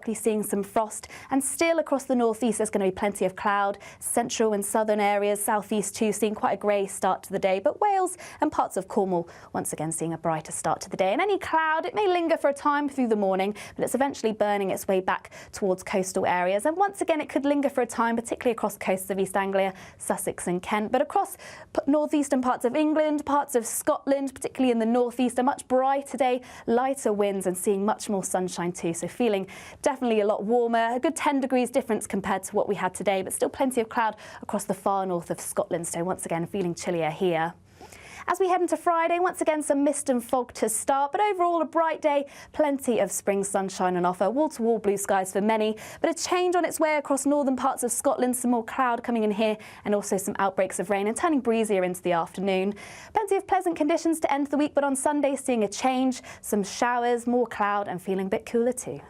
Seeing some frost, and still across the northeast there's going to be plenty of cloud. Central and southern areas, southeast too, seeing quite a grey start to the day, but Wales and parts of Cornwall once again seeing a brighter start to the day. And any cloud, it may linger for a time through the morning, but it's eventually burning its way back towards coastal areas. And once again it could linger for a time, particularly across coasts of East Anglia, Sussex and Kent, but across northeastern parts of England, parts of Scotland, particularly in the northeast, a much brighter day, lighter winds and seeing much more sunshine too, so feeling definitely a lot warmer, a good 10 degrees difference compared to what we had today, but still plenty of cloud across the far north of Scotland, so once again feeling chillier here. As we head into Friday, once again some mist and fog to start, but overall a bright day, plenty of spring sunshine on offer, wall-to-wall blue skies for many, but a change on its way across northern parts of Scotland, some more cloud coming in here and also some outbreaks of rain and turning breezier into the afternoon. Plenty of pleasant conditions to end the week, but on Sunday seeing a change, some showers, more cloud and feeling a bit cooler too.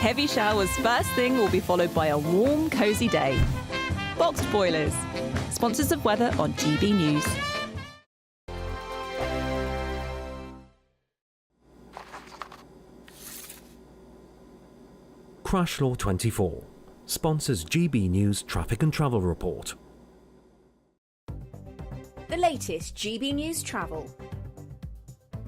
Heavy showers first thing will be followed by a warm, cosy day. Boxed boilers, sponsors of weather on GB News. Crash Law 24 sponsors GB News Traffic and Travel Report. The latest GB News Travel.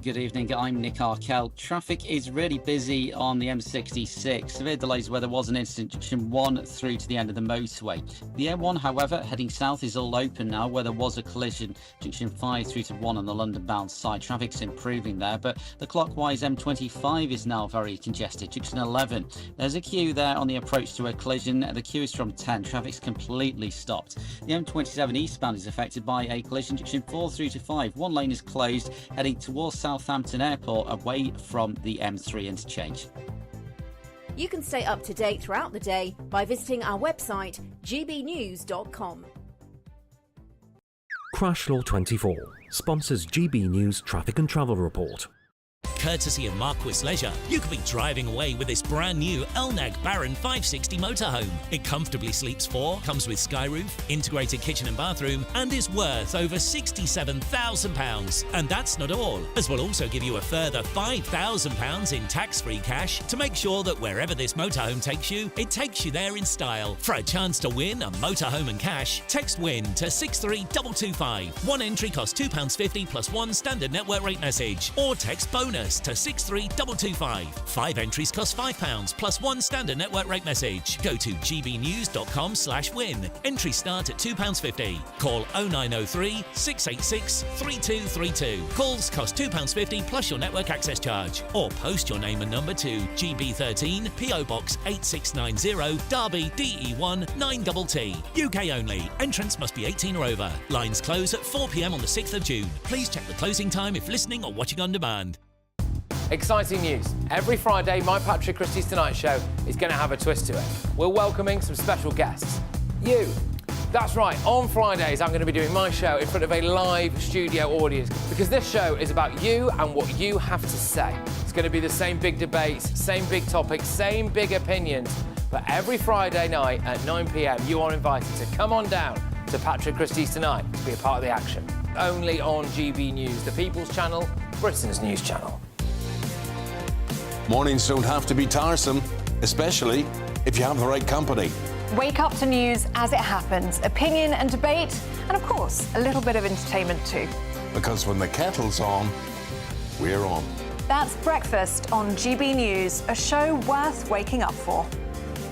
Good evening, I'm Nick Arkell. Traffic is really busy on the M66. Severe delays where there was an incident junction 1 through to the end of the motorway. The M1, however, heading south is all open now where there was a collision. Junction 5 through to 1 on the London-bound side. Traffic's improving there, but the clockwise M25 is now very congested. Junction 11, there's a queue there on the approach to a collision. The queue is from 10. Traffic's completely stopped. The M27 eastbound is affected by a collision. Junction 4 through to 5. One lane is closed, heading towards Southampton Airport away from the M3 interchange. You can stay up to date throughout the day by visiting our website gbnews.com. Crash Law 24 sponsors GB News Traffic and Travel Report. Courtesy of Marquis Leisure, you could be driving away with this brand new Elnag Baron 560 motorhome. It comfortably sleeps 4, comes with sky roof, integrated kitchen and bathroom, and is worth over £67,000. And that's not all, as we'll also give you a further £5,000 in tax-free cash to make sure that wherever this motorhome takes you, it takes you there in style. For a chance to win a motorhome and cash, text WIN to 63225. One entry costs £2.50 plus one standard network rate message, or text BONUS to 63225. 5 entries cost £5 plus one standard network rate message. Go to gbnews.com/win. Entries start at £2.50. Call 0903 686 3232. Calls cost £2.50 plus your network access charge. Or post your name and number to GB13 PO Box 8690 Derby DE1 9TT. UK only. Entrance must be 18 or over. Lines close at 4 p.m. on the 6th of June. Please check the closing time if listening or watching on demand. Exciting news. Every Friday, my Patrick Christie's Tonight Show is going to have a twist to it. We're welcoming some special guests. You. That's right, on Fridays I'm going to be doing my show in front of a live studio audience because this show is about you and what you have to say. It's going to be the same big debates, same big topics, same big opinions. But every Friday night at 9 p.m, you are invited to come on down to Patrick Christie's Tonight to be a part of the action. Only on GB News, the People's Channel, Britain's news channel. Mornings don't have to be tiresome, especially if you have the right company. Wake up to news as it happens, opinion and debate, and of course, a little bit of entertainment too. Because when the kettle's on, we're on. That's Breakfast on GB News, a show worth waking up for.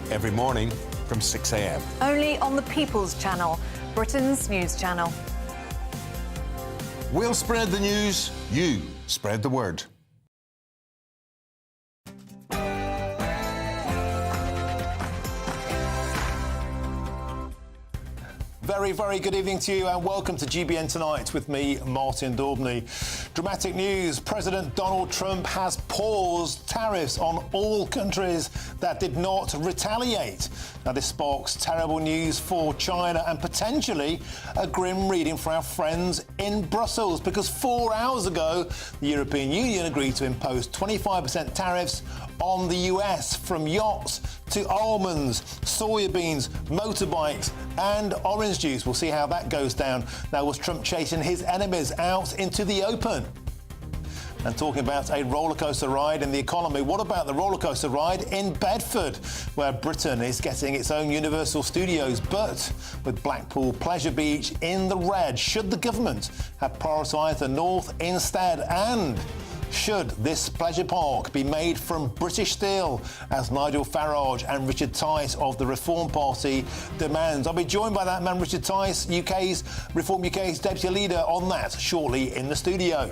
Every morning from 6 a.m. Only on the People's Channel, Britain's news channel. We'll spread the news, you spread the word. Very, very good evening to you and welcome to GBN Tonight with me, Martin Daubney. Dramatic news. President Donald Trump has paused tariffs on all countries that did not retaliate. Now, this sparks terrible news for China and potentially a grim reading for our friends in Brussels because 4 hours ago, the European Union agreed to impose 25% tariffs on the US, from yachts to almonds, soybeans, motorbikes and orange juice. We'll see how that goes down. Now, was Trump chasing his enemies out into the open? And talking about a rollercoaster ride in the economy, what about the rollercoaster ride in Bedford, where Britain is getting its own Universal Studios, but with Blackpool Pleasure Beach in the red? Should the government have prioritised the north instead? And should this pleasure park be made from British steel, as Nigel Farage and Richard Tice of the Reform Party demands? I'll be joined by that man, Richard Tice, Reform UK's Deputy Leader, on that shortly in the studio.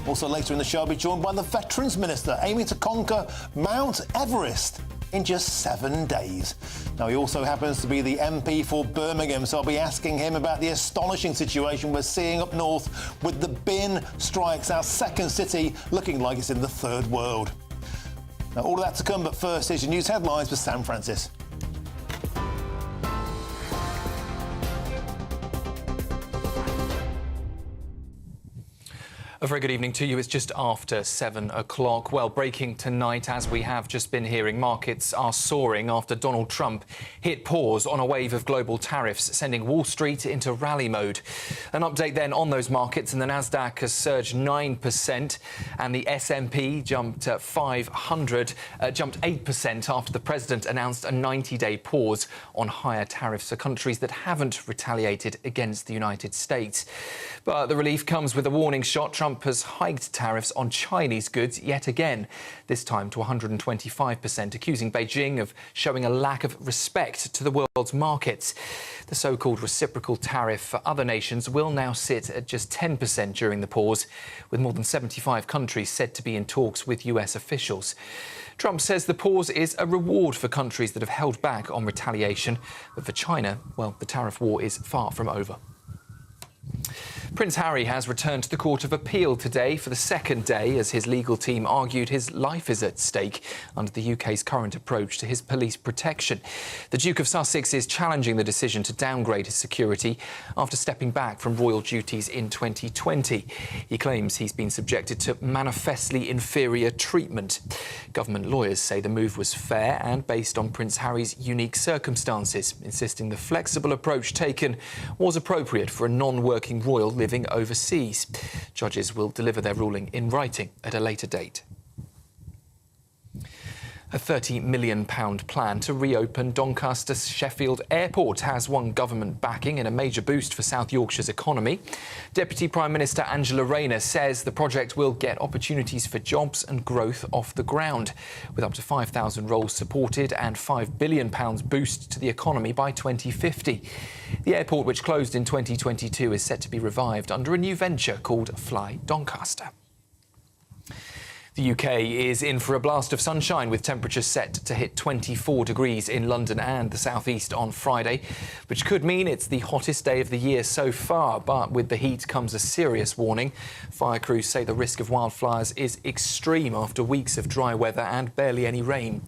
Also later in the show, I'll be joined by the Veterans Minister, aiming to conquer Mount Everest in just 7 days. Now, he also happens to be the MP for Birmingham, so I'll be asking him about the astonishing situation we're seeing up north with the bin strikes, our second city looking like it's in the third world. Now, all of that to come, but first, here's your news headlines with Sam Francis. A very good evening to you. It's just after 7 o'clock. Well, breaking tonight, as we have just been hearing, markets are soaring after Donald Trump hit pause on a wave of global tariffs, sending Wall Street into rally mode. An update then on those markets, and the Nasdaq has surged 9% and the S&P jumped 500, jumped 8% after the president announced a 90-day pause on higher tariffs for countries that haven't retaliated against the United States. But the relief comes with a warning shot. Trump has hiked tariffs on Chinese goods yet again, this time to 125%, accusing Beijing of showing a lack of respect to the world's markets. The so-called reciprocal tariff for other nations will now sit at just 10% during the pause, with more than 75 countries said to be in talks with US officials. Trump says the pause is a reward for countries that have held back on retaliation, but for China, well, the tariff war is far from over. Prince Harry has returned to the Court of Appeal today for the second day as his legal team argued his life is at stake under the UK's current approach to his police protection. The Duke of Sussex is challenging the decision to downgrade his security after stepping back from royal duties in 2020. He claims he's been subjected to manifestly inferior treatment. Government lawyers say the move was fair and based on Prince Harry's unique circumstances, insisting the flexible approach taken was appropriate for a non-working royal living overseas. Judges will deliver their ruling in writing at a later date. A £30 million plan to reopen Doncaster Sheffield Airport has won government backing in a major boost for South Yorkshire's economy. Deputy Prime Minister Angela Rayner says the project will get opportunities for jobs and growth off the ground, with up to 5,000 roles supported and £5 billion boost to the economy by 2050. The airport, which closed in 2022, is set to be revived under a new venture called Fly Doncaster. The UK is in for a blast of sunshine, with temperatures set to hit 24 degrees in London and the southeast on Friday, which could mean it's the hottest day of the year so far. But with the heat comes a serious warning. Fire crews say the risk of wildfires is extreme after weeks of dry weather and barely any rain.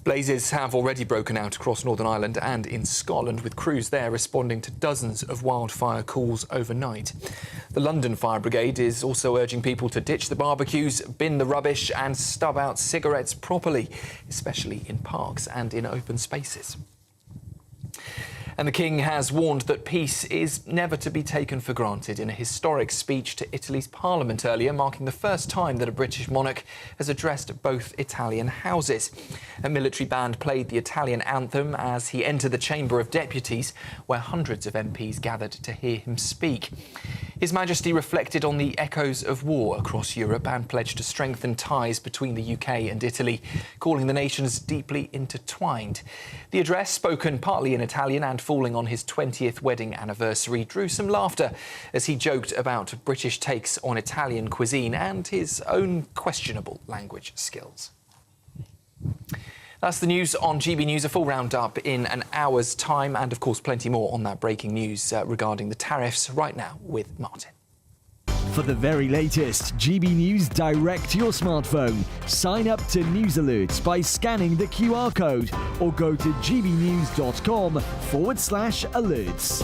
Blazes have already broken out across Northern Ireland and in Scotland, with crews there responding to dozens of wildfire calls overnight. The London Fire Brigade is also urging people to ditch the barbecues, bin the rubbish and stub out cigarettes properly, especially in parks and in open spaces. And the King has warned that peace is never to be taken for granted in a historic speech to Italy's parliament earlier, marking the first time that a British monarch has addressed both Italian houses. A military band played the Italian anthem as he entered the Chamber of Deputies, where hundreds of MPs gathered to hear him speak. His Majesty reflected on the echoes of war across Europe and pledged to strengthen ties between the UK and Italy, calling the nations deeply intertwined. The address, spoken partly in Italian and falling on his 20th wedding anniversary, drew some laughter as he joked about British takes on Italian cuisine and his own questionable language skills. That's the news on GB News. A full roundup in an hour's time, and of course plenty more on that breaking news regarding the tariffs right now with Martin. For the very latest GB News direct to your smartphone, sign up to news alerts by scanning the QR code or go to gbnews.com/alerts.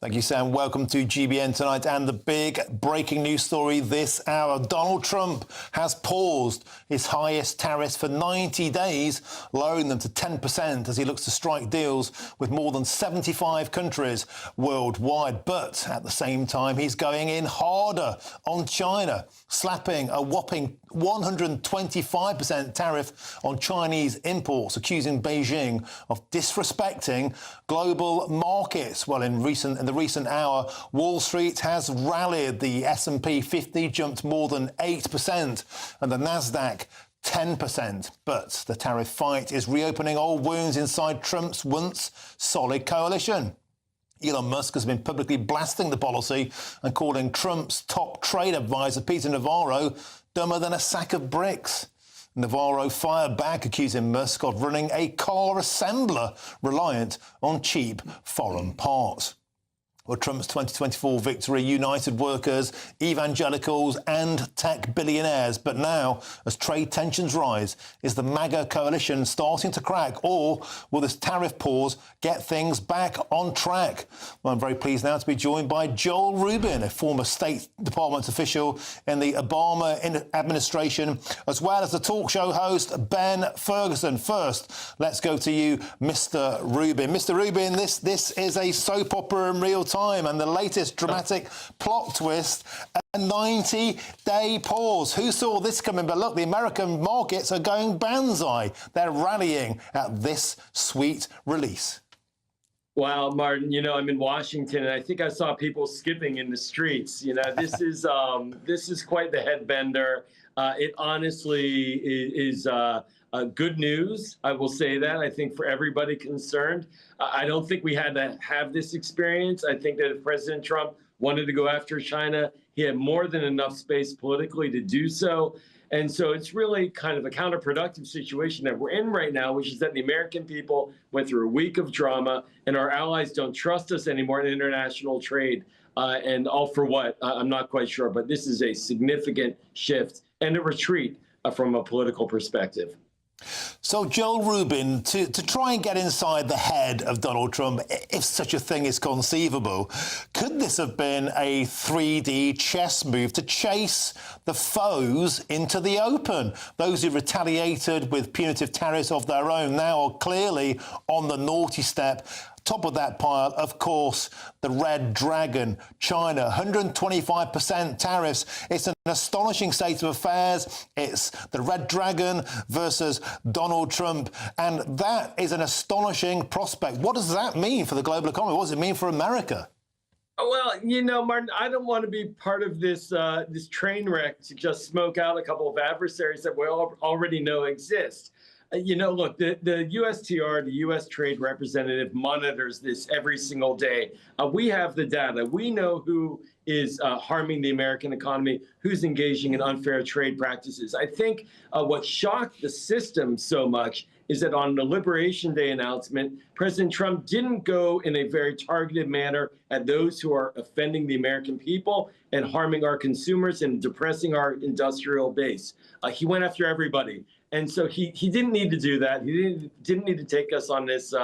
Thank you, Sam. Welcome to GBN tonight. And the big breaking news story this hour. Donald Trump has paused his highest tariffs for 90 days, lowering them to 10% as he looks to strike deals with more than 75 countries worldwide. But at the same time, he's going in harder on China, slapping a whopping 125% tariff on Chinese imports, accusing Beijing of disrespecting global markets. Well, in the recent hour, Wall Street has rallied. The S&P 50 jumped more than 8% and the Nasdaq 10%. But the tariff fight is reopening old wounds inside Trump's once solid coalition. Elon Musk has been publicly blasting the policy and calling Trump's top trade advisor, Peter Navarro, dumber than a sack of bricks. Navarro fired back, accusing Musk of running a car assembler reliant on cheap foreign parts. Well, Trump's 2024 victory united workers, evangelicals and tech billionaires. But now, as trade tensions rise, is the MAGA coalition starting to crack, or will this tariff pause get things back on track? Well, I'm very pleased now to be joined by Joel Rubin, a former State Department official in the Obama administration, as well as the talk show host Ben Ferguson. First, let's go to you, Mr. Rubin. Mr. Rubin, this is a soap opera in real time, and the latest dramatic plot twist, a 90-day pause. Who saw this coming? But look, the American markets are going banzai. They're rallying at this sweet release. Wow, Martin, I'm in Washington, and I think I saw people skipping in the streets. This is quite the headbender. It honestly is good news. I will say that. I think for everybody concerned, I don't think we had to have this experience. I think that if President Trump wanted to go after China, he had more than enough space politically to do so. And so it's really kind of a counterproductive situation that we're in right now, which is that the American people went through a week of drama and our allies don't trust us anymore in international trade. And all for what? I'm not quite sure. But this is a significant shift and a retreat from a political perspective. So, Joel Rubin, to try and get inside the head of Donald Trump, if such a thing is conceivable, could this have been a 3D chess move to chase the foes into the open? Those who retaliated with punitive tariffs of their own now are clearly on the naughty step. Top of that pile, of course, the Red Dragon, China, 125% tariffs. It's an astonishing state of affairs. It's the Red Dragon versus Donald Trump. And that is an astonishing prospect. What does that mean for the global economy? What does it mean for America? Well, Martin, I don't want to be part of this this train wreck to just smoke out a couple of adversaries that we already know exist. Look, the USTR, the U.S. Trade Representative, monitors this every single day. We have the data. We know who is harming the American economy, who's engaging in unfair trade practices. I think what shocked the system so much is that on the Liberation Day announcement, President Trump didn't go in a very targeted manner at those who are offending the American people and harming our consumers and depressing our industrial base. He went after everybody. And so he didn't need to do that. He didn't need to take us on this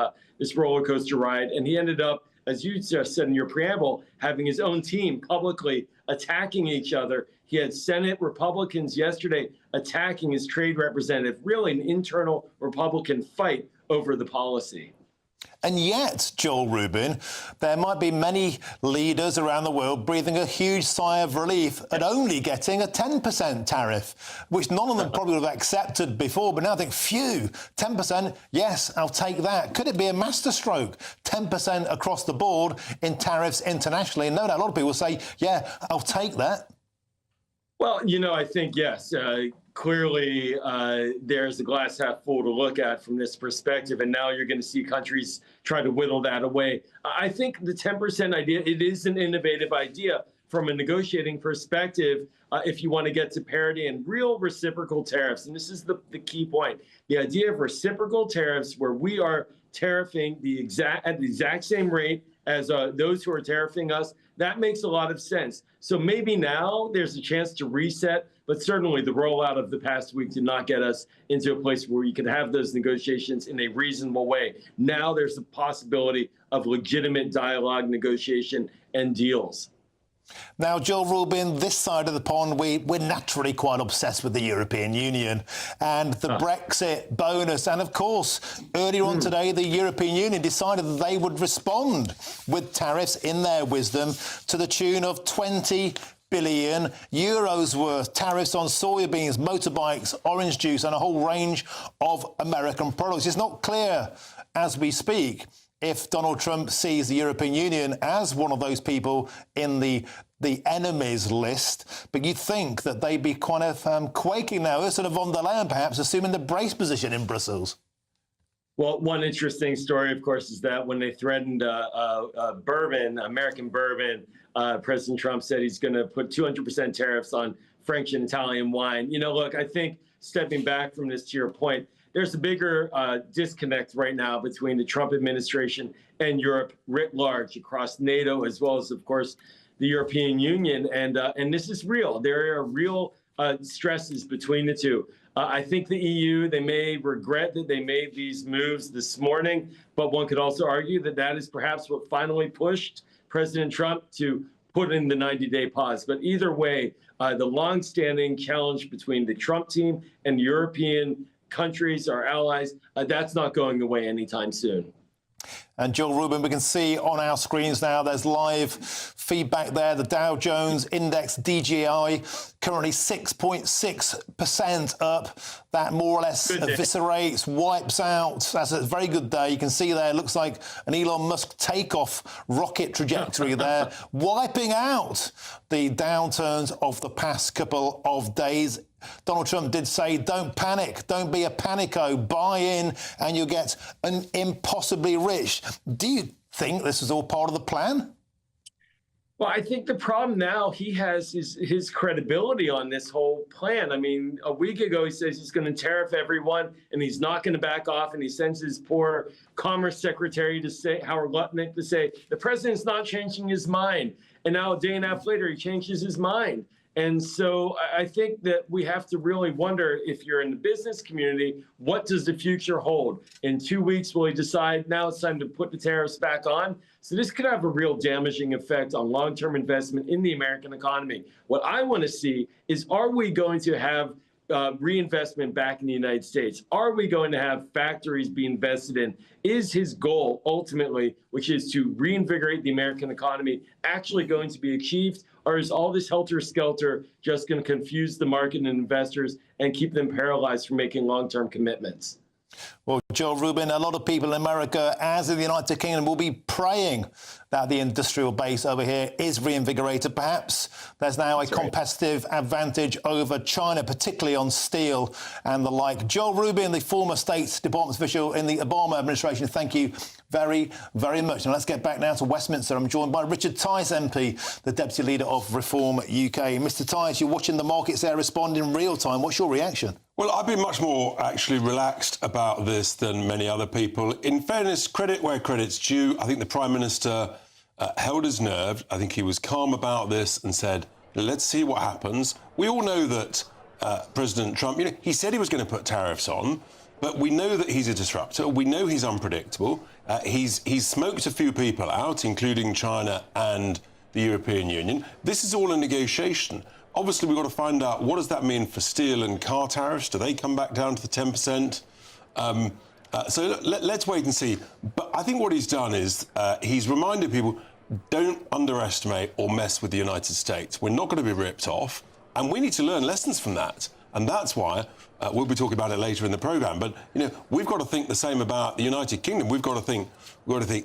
roller coaster ride. And he ended up, as you just said in your preamble, having his own team publicly attacking each other. He had Senate Republicans yesterday attacking his trade representative, really an internal Republican fight over the policy. And yet, Joel Rubin, there might be many leaders around the world breathing a huge sigh of relief at only getting a 10% tariff, which none of them probably would have accepted before. But now I think, phew, 10%, yes, I'll take that. Could it be a masterstroke? 10% across the board in tariffs internationally? And no doubt a lot of people say, yeah, I'll take that. Well, I think, yes. Clearly, there's a glass half full to look at from this perspective, and now you're going to see countries try to whittle that away. I think the 10% idea, it is an innovative idea from a negotiating perspective if you want to get to parity and real reciprocal tariffs. And this is the key point. The idea of reciprocal tariffs where we are tariffing at the exact same rate as those who are tariffing us, that makes a lot of sense. So maybe now there's a chance to reset, But certainly the rollout of the past week did not get us into a place where we could have those negotiations in a reasonable way. Now there's a possibility of legitimate dialogue, negotiation, and deals. Now, Joel Rubin, this side of the pond, we're naturally quite obsessed with the European Union and the Brexit bonus. And of course, earlier on today, the European Union decided that they would respond with tariffs in their wisdom to the tune of 20 billion euros worth. Tariffs on soybeans, motorbikes, orange juice and a whole range of American products. It's not clear as we speak if Donald Trump sees the European Union as one of those people in the enemies list, but you'd think that they'd be kind of quaking now. Ursula von der Leyen perhaps assuming the brace position in Brussels. Well, one interesting story, of course, is that when they threatened bourbon, American bourbon, President Trump said he's going to put 200% tariffs on French and Italian wine. You know, look, I think stepping back from this, to your point, there's a bigger disconnect right now between the Trump administration and Europe writ large across NATO, as well as, of course, the European Union. And this is real. There are real stresses between the two. I think the EU, they may regret that they made these moves this morning, but one could also argue that that is perhaps what finally pushed President Trump to put in the 90-day pause. But either way, the longstanding challenge between the Trump team and the European countries, our allies, that's not going away anytime soon. And Joel Rubin, we can see on our screens now, there's live feedback there. The Dow Jones Index DJI currently 6.6% up. That more or less eviscerates, wipes out. That's a very good day. You can see there, it looks like an Elon Musk takeoff rocket trajectory there, wiping out the downturns of the past couple of days. Donald Trump did say, don't panic, don't be a panico, buy in and you'll get an impossibly rich. Do you think this is all part of the plan? Well, I think the problem now, he has his credibility on this whole plan. I mean, a week ago, he says he's going to tariff everyone and he's not going to back off. And he sends his poor Commerce Secretary to say, Howard Lutnick, to say, the president's not changing his mind. And now a day and a half later, he changes his mind. And so I think that we have to really wonder, if you're in the business community, what does the future hold? In 2 weeks, will he decide now it's time to put the tariffs back on? So this could have a real damaging effect on long-term investment in the American economy. What I want to see is, are we going to have reinvestment back in the United States? Are we going to have factories be invested in? Is his goal ultimately, which is to reinvigorate the American economy, actually going to be achieved? Or is all this helter-skelter just going to confuse the market and investors and keep them paralyzed from making long-term commitments? Well, Joel Rubin, a lot of people in America, as in the United Kingdom, will be praying that the industrial base over here is reinvigorated. Perhaps there's now a competitive advantage over China, particularly on steel and the like. Joel Rubin, the former State Department official in the Obama administration, thank you very, very much. Now let's get back now to Westminster. I'm joined by Richard Tice MP, the Deputy Leader of Reform UK. Mr Tice, you're watching the markets there respond in real time. What's your reaction? Well, I've been much more actually relaxed about this than many other people. In fairness, credit where credit's due. I think the Prime Minister held his nerve. I think he was calm about this and said, let's see what happens. We all know that President Trump, he said he was going to put tariffs on, but we know that he's a disruptor. We know he's unpredictable. He's smoked a few people out, including China and the European Union. This is all a negotiation. Obviously, we've got to find out, what does that mean for steel and car tariffs? Do they come back down to the 10%? So let's wait and see. But I think what he's done is he's reminded people, don't underestimate or mess with the United States. We're not going to be ripped off, and we need to learn lessons from that. And that's why we'll be talking about it later in the programme. But, we've got to think the same about the United Kingdom. We've got to think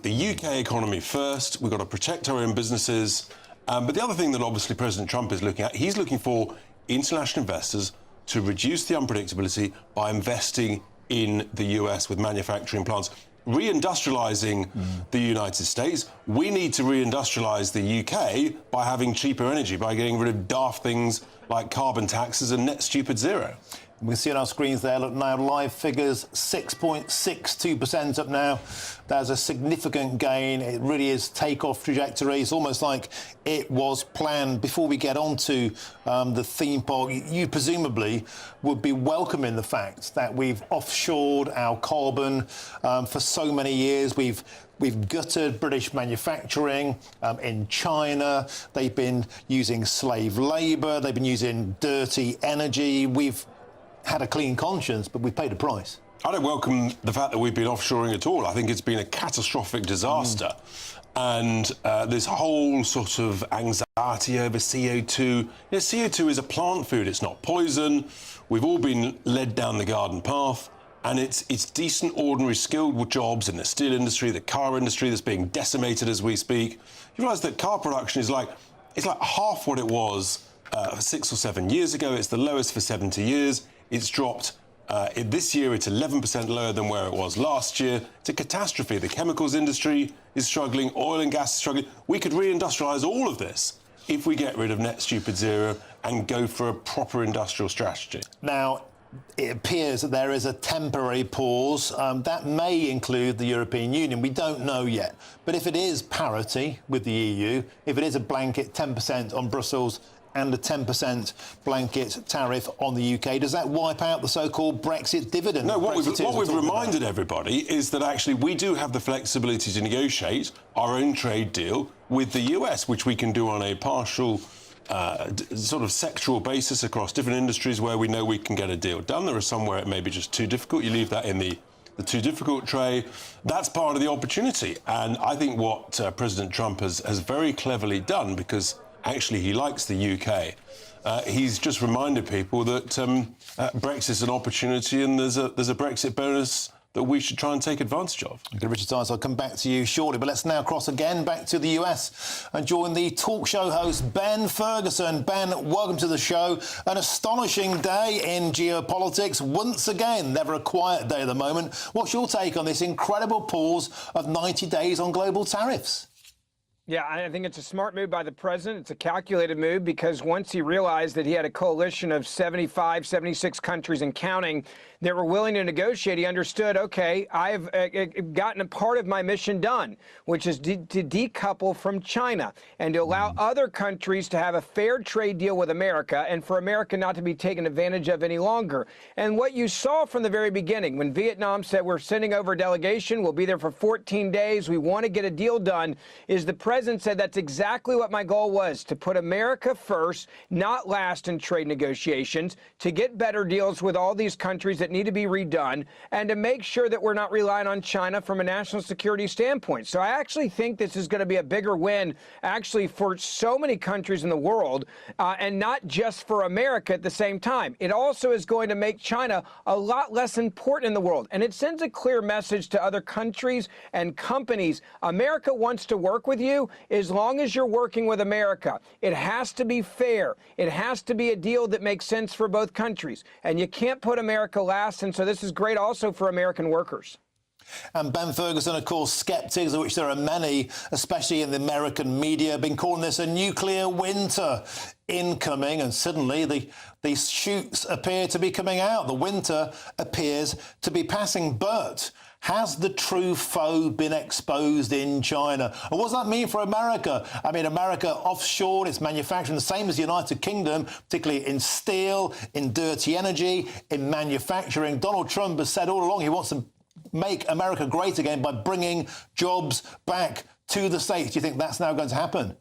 the UK economy first. We've got to protect our own businesses. But the other thing that obviously President Trump is looking at, he's looking for international investors to reduce the unpredictability by investing in the US with manufacturing plants. Reindustrialising the United States, we need to reindustrialise the UK by having cheaper energy, by getting rid of daft things like carbon taxes and net stupid zero. We can see on our screens there, look now, live figures, 6.62% up now. That's a significant gain. It really is take-off trajectory. It's almost like it was planned. Before we get on to the theme park, you presumably would be welcoming the fact that we've offshored our carbon for so many years. We've gutted British manufacturing in China. They've been using slave labour. They've been using dirty energy. We've had a clean conscience, but we've paid a price. I don't welcome the fact that we've been offshoring at all. I think it's been a catastrophic disaster. And this whole sort of anxiety over CO2. You know, CO2 is a plant food. It's not poison. We've all been led down the garden path. And it's decent, ordinary, skilled jobs in the steel industry, the car industry that's being decimated as we speak. You realise that car production is like half what it was 6 or 7 years ago. It's the lowest for 70 years. It's dropped. This year, it's 11% lower than where it was last year. It's a catastrophe. The chemicals industry is struggling. Oil and gas is struggling. We could reindustrialise all of this if we get rid of net stupid zero and go for a proper industrial strategy. Now, it appears that there is a temporary pause. That may include the European Union. We don't know yet. But if it is parity with the EU, if it is a blanket 10% on Brussels and a 10% blanket tariff on the UK, does that wipe out the so-called Brexit dividend? No, what we've reminded everybody is that actually we do have the flexibility to negotiate our own trade deal with the US, which we can do on a partial sort of sectoral basis across different industries where we know we can get a deal done. There are some where it may be just too difficult. You leave that in the too difficult tray. That's part of the opportunity. And I think what President Trump has very cleverly done, because actually he likes the UK, he's just reminded people that Brexit's an opportunity and there's a Brexit bonus that we should try and take advantage of. Okay, Richard Tice, I'll come back to you shortly, but let's now cross again back to the US and join the talk show host Ben Ferguson. Ben, welcome to the show. An astonishing day in geopolitics. Once again, never a quiet day at the moment. What's your take on this incredible pause of 90 days on global tariffs? Yeah, I think it's a smart move by the president. It's a calculated move because once he realized that he had a coalition of 75, 76 countries and counting that were willing to negotiate, he understood, okay, I've gotten a part of my mission done, which is to decouple from China and to allow other countries to have a fair trade deal with America and for America not to be taken advantage of any longer. And what you saw from the very beginning, when Vietnam said we're sending over a delegation, we'll be there for 14 days, we want to get a deal done, is the president said that's exactly what my goal was, to put America first, not last in trade negotiations, to get better deals with all these countries that need to be redone, and to make sure that we're not relying on China from a national security standpoint. So I actually think this is going to be a bigger win, actually, for so many countries in the world, and not just for America at the same time. It also is going to make China a lot less important in the world, and it sends a clear message to other countries and companies. America wants to work with you as long as you're working with America. It has to be fair. It has to be a deal that makes sense for both countries, and you can't put America last. And so this is great also for American workers. And Ben Ferguson, of course, sceptics, of which there are many, especially in the American media, have been calling this a nuclear winter incoming, and suddenly these shoots appear to be coming out. The winter appears to be passing, but has the true foe been exposed in China? And what does that mean for America? I mean, America offshored its manufacturing, the same as the United Kingdom, particularly in steel, in dirty energy, in manufacturing. Donald Trump has said all along he wants to make America great again by bringing jobs back to the States. Do you think that's now going to happen?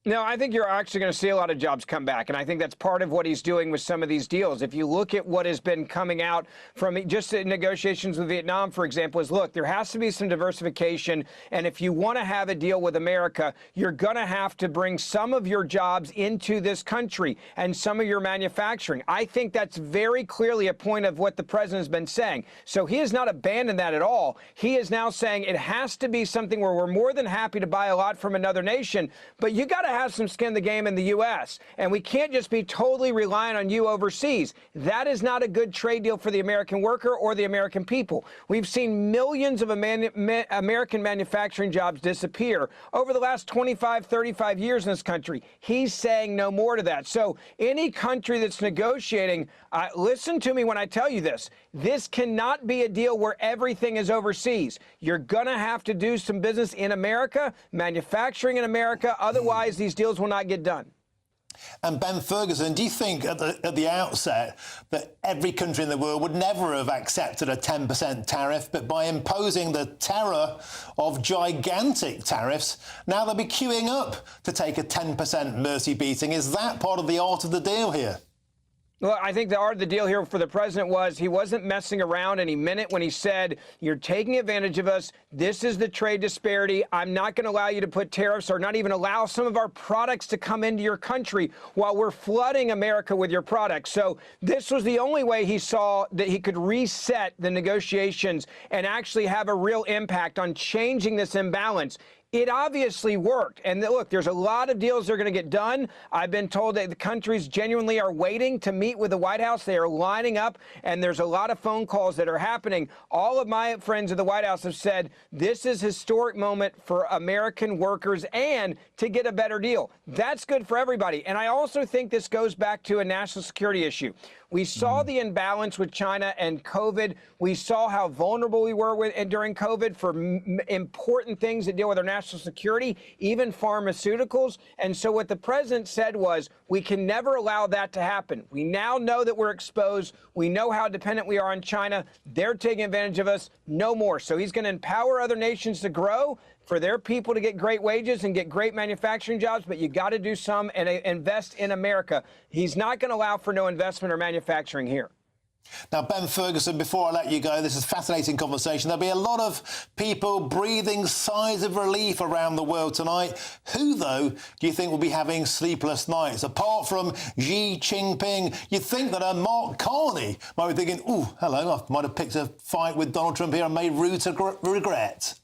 No, I think you're actually going to see a lot of jobs come back, and I think that's part of what he's doing with some of these deals. If you look at what has been coming out from just the negotiations with Vietnam, for example, is, look, there has to be some diversification, and if you want to have a deal with America, you're going to have to bring some of your jobs into this country and some of your manufacturing. I think that's very clearly a point of what the president has been saying. So he has not abandoned that at all. He is now saying it has to be something where we're more than happy to buy a lot from another nation, but you got to have some skin in the game in the U.S., and we can't just be totally reliant on you overseas. That is not a good trade deal for the American worker or the American people. We've seen millions of American manufacturing jobs disappear over the last 25, 35 years in this country. He's saying no more to that. So any country that's negotiating, listen to me when I tell you this. This cannot be a deal where everything is overseas. You're going to have to do some business in America, manufacturing in America. Otherwise, these deals will not get done. And Ben Ferguson, do you think at the outset that every country in the world would never have accepted a 10% tariff, but by imposing the terror of gigantic tariffs, now they'll be queuing up to take a 10% mercy beating? Is that part of the art of the deal here? Well, I think the art of the deal here for the president was he wasn't messing around, and he meant it when he said, you're taking advantage of us. This is the trade disparity. I'm not going to allow you to put tariffs or not even allow some of our products to come into your country while we're flooding America with your products. So this was the only way he saw that he could reset the negotiations and actually have a real impact on changing this imbalance. It obviously worked. And look, there's a lot of deals that are going to get done. I've been told that the countries genuinely are waiting to meet with the White House. They are lining up, and there's a lot of phone calls that are happening. All of my friends at the White House have said this is a historic moment for American workers and to get a better deal. That's good for everybody. And I also think this goes back to a national security issue. We saw the imbalance with China and COVID. We saw how vulnerable we were during COVID for important things that deal with our national security, even pharmaceuticals. And so what the president said was, we can never allow that to happen. We now know that we're exposed. We know how dependent we are on China. They're taking advantage of us. No more. So he's going to empower other nations to grow, for their people to get great wages and get great manufacturing jobs, but you got to do some and invest in America. He's not going to allow for no investment or manufacturing here. Now, Ben Ferguson, before I let you go, this is a fascinating conversation. There'll be a lot of people breathing sighs of relief around the world tonight. Who, though, do you think will be having sleepless nights? Apart from Xi Jinping, you'd think that Mark Carney might be thinking, ooh, hello, I might have picked a fight with Donald Trump here and made rude regret.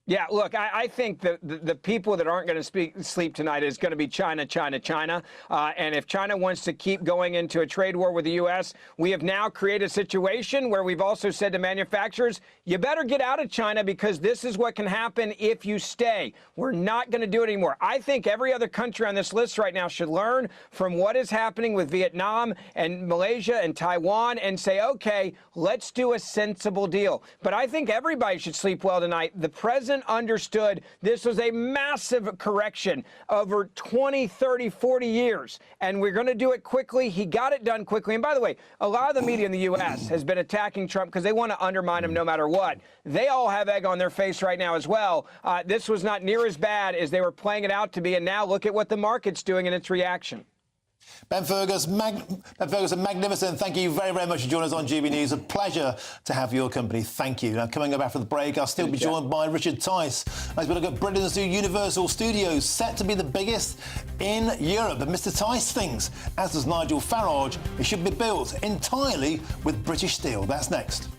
Yeah, look, I think the people that aren't going to sleep tonight is going to be China, China, China. And if China wants to keep going into a trade war with the U.S., we have now created a situation where we've also said to manufacturers, you better get out of China because this is what can happen if you stay. We're not going to do it anymore. I think every other country on this list right now should learn from what is happening with Vietnam and Malaysia and Taiwan and say, okay, let's do a sensible deal. But I think everybody should sleep well tonight. The president understood this was a massive correction over 20, 30, 40 years, and we're going to do it quickly. He got it done quickly. And by the way, a lot of the media in the U.S. has been attacking Trump because they want to undermine him no matter what. They all have egg on their face right now as well. This was not near as bad as they were playing it out to be, and now look at what the market's doing in its reaction. Ben Ferguson, magnificent. Thank you very, very much for joining us on GB News. A pleasure to have your company. Thank you. Now, coming up after the break, I'll still be joined by Richard Tice as we look at Britain's new Universal Studios, set to be the biggest in Europe. But Mr Tice thinks, as does Nigel Farage, it should be built entirely with British steel. That's next.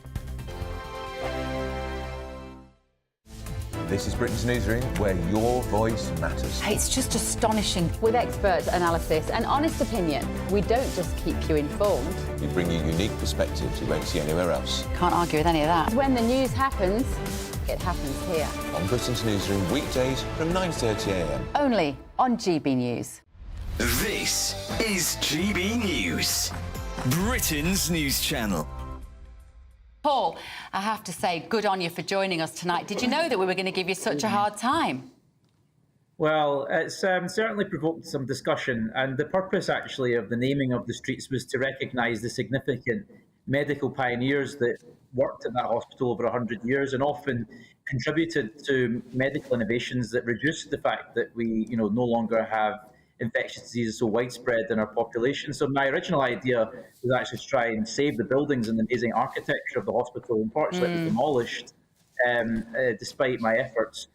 This is Britain's Newsroom, where your voice matters. It's just astonishing. With expert analysis and honest opinion, we don't just keep you informed. We bring you unique perspectives you won't see anywhere else. Can't argue with any of that. When the news happens, it happens here. On Britain's Newsroom, weekdays from 9:30 a.m. Only on GB News. This is GB News, Britain's news channel. Paul, I have to say, good on you for joining us tonight. Did you know that we were going to give you such a hard time? Well, it's certainly provoked some discussion, and the purpose, actually, of the naming of the streets was to recognise the significant medical pioneers that worked at that hospital over 100 years and often contributed to medical innovations that reduced the fact that we, no longer have infectious diseases so widespread in our population. So my original idea was actually to try and save the buildings and the amazing architecture of the hospital. Unfortunately, it was demolished despite my efforts.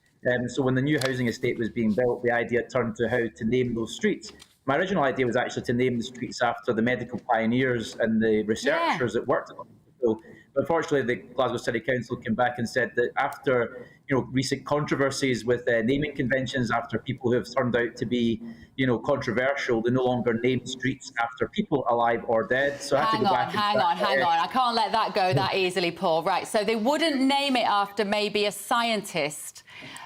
So when the new housing estate was being built, the idea turned to how to name those streets. My original idea was actually to name the streets after the medical pioneers and the researchers that worked at the hospital. But unfortunately, the Glasgow City Council came back and said that after recent controversies with naming conventions after people who have turned out to be, controversial. They no longer name streets after people alive or dead. So I have to go back. Hang on. I can't let that go that easily, Paul. Right, so they wouldn't name it after maybe a scientist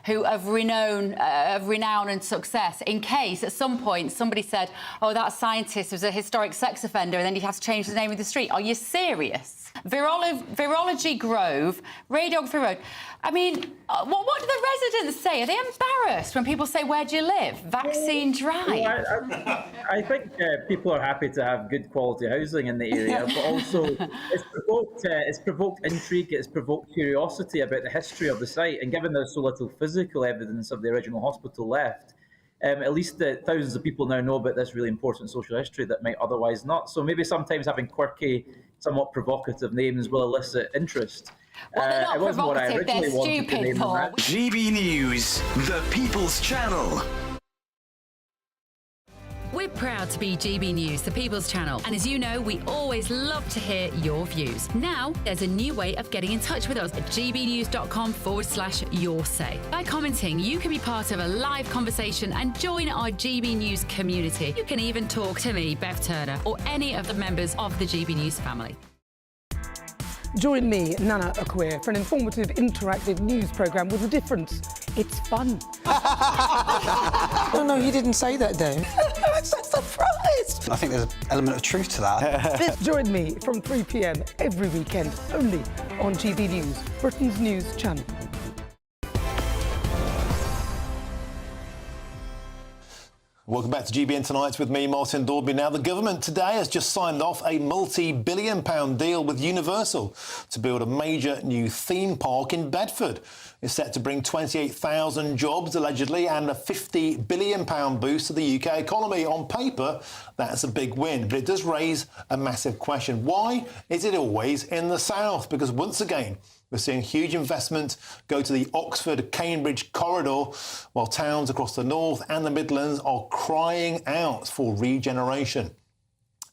who of renown and success, in case at some point somebody said, oh, that scientist was a historic sex offender, and then you'd have to change the name of the street. Are you serious? Virology Grove, Radiography Road. I mean, what do the residents say? Are they embarrassed when people say, where do you live? Vaccine Drive. Well, I think people are happy to have good quality housing in the area, but also it's provoked intrigue, it's provoked curiosity about the history of the site, and given there's so little physical evidence of the original hospital left, at least thousands of people now know about this really important social history that might otherwise not. So maybe sometimes having quirky, somewhat provocative names will elicit interest. Well, they're not provocative, they're stupid, Paul. GB News, the People's Channel. We're proud to be GB News, the People's Channel. And as you know, we always love to hear your views. Now, there's a new way of getting in touch with us at gbnews.com/yoursay. By commenting, you can be part of a live conversation and join our GB News community. You can even talk to me, Bev Turner, or any of the members of the GB News family. Join me, Nana Akwe, for an informative, interactive news programme with a difference. It's fun. No, he didn't say that, Dave. I'm so surprised. I think there's an element of truth to that. Join me from 3 p.m. every weekend, only on GB News, Britain's news channel. Welcome back to GBN Tonight with me, Martin Daubney. Now, the government today has just signed off a multi-billion-pound deal with Universal to build a major new theme park in Bedford. It's set to bring 28,000 jobs, allegedly, and a £50 billion boost to the UK economy. On paper, that's a big win, but it does raise a massive question. Why is it always in the south? Because once again, we're seeing huge investment go to the Oxford-Cambridge corridor, while towns across the north and the Midlands are crying out for regeneration.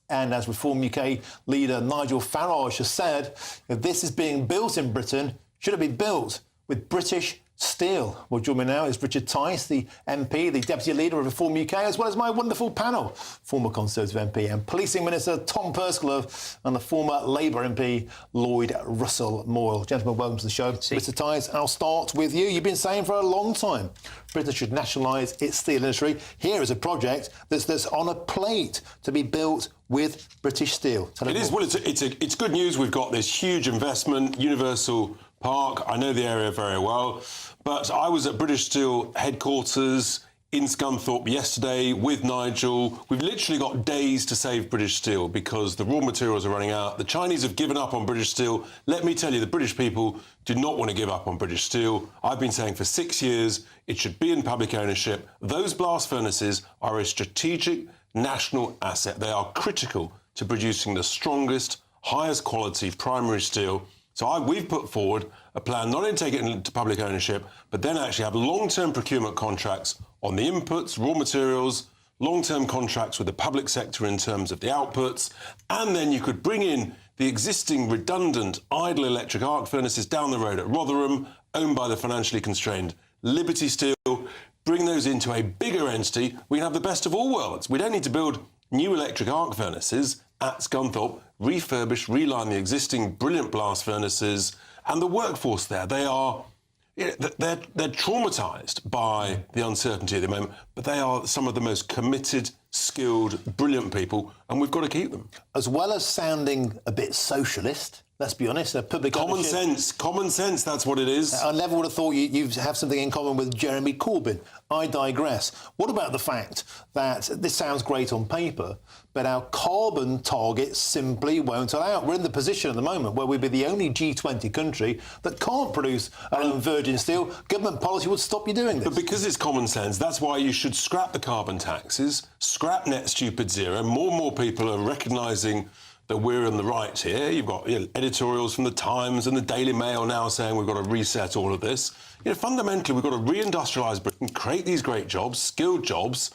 And as Reform UK leader Nigel Farage has said, if this is being built in Britain, should it be built with British steel? Well, joining me now is Richard Tice, the MP, the Deputy Leader of Reform UK, as well as my wonderful panel, former Conservative MP and Policing Minister Tom Perskilove and the former Labour MP Lloyd Russell Moyle. Gentlemen, welcome to the show. Mr Tice, I'll start with you. You've been saying for a long time Britain should nationalise its steel industry. Here is a project that's on a plate to be built with British steel. It is. Well, it's good news. We've got this huge investment, Universal Park. I know the area very well, but I was at British Steel headquarters in Scunthorpe yesterday with Nigel. We've literally got days to save British Steel because the raw materials are running out. The Chinese have given up on British Steel. Let me tell you, the British people do not want to give up on British Steel. I've been saying for 6 years it should be in public ownership. Those blast furnaces are a strategic national asset. They are critical to producing the strongest, highest quality primary steel. So we've put forward a plan not only to take it into public ownership, but then actually have long-term procurement contracts on the inputs, raw materials, long-term contracts with the public sector in terms of the outputs, and then you could bring in the existing redundant idle electric arc furnaces down the road at Rotherham, owned by the financially constrained Liberty Steel, bring those into a bigger entity. We can have the best of all worlds. We don't need to build new electric arc furnaces at Scunthorpe, refurbish, reline the existing brilliant blast furnaces, and the workforce there. They're traumatised by the uncertainty at the moment, but they are some of the most committed, skilled, brilliant people, and we've got to keep them. As well as sounding a bit socialist, let's be honest, public common sense, that's what it is. I never would have thought you have something in common with Jeremy Corbyn. I digress. What about the fact that this sounds great on paper, but our carbon targets simply won't allow it? We're in the position at the moment where we'd be the only G20 country that can't produce our own virgin steel. Government policy would stop you doing this. But because it's common sense, that's why you should scrap the carbon taxes, scrap net stupid zero. More and more people are recognising that we're in the right here. You've got editorials from the Times and the Daily Mail now saying we've got to reset all of this. Fundamentally, we've got to reindustrialise Britain, create these great jobs, skilled jobs,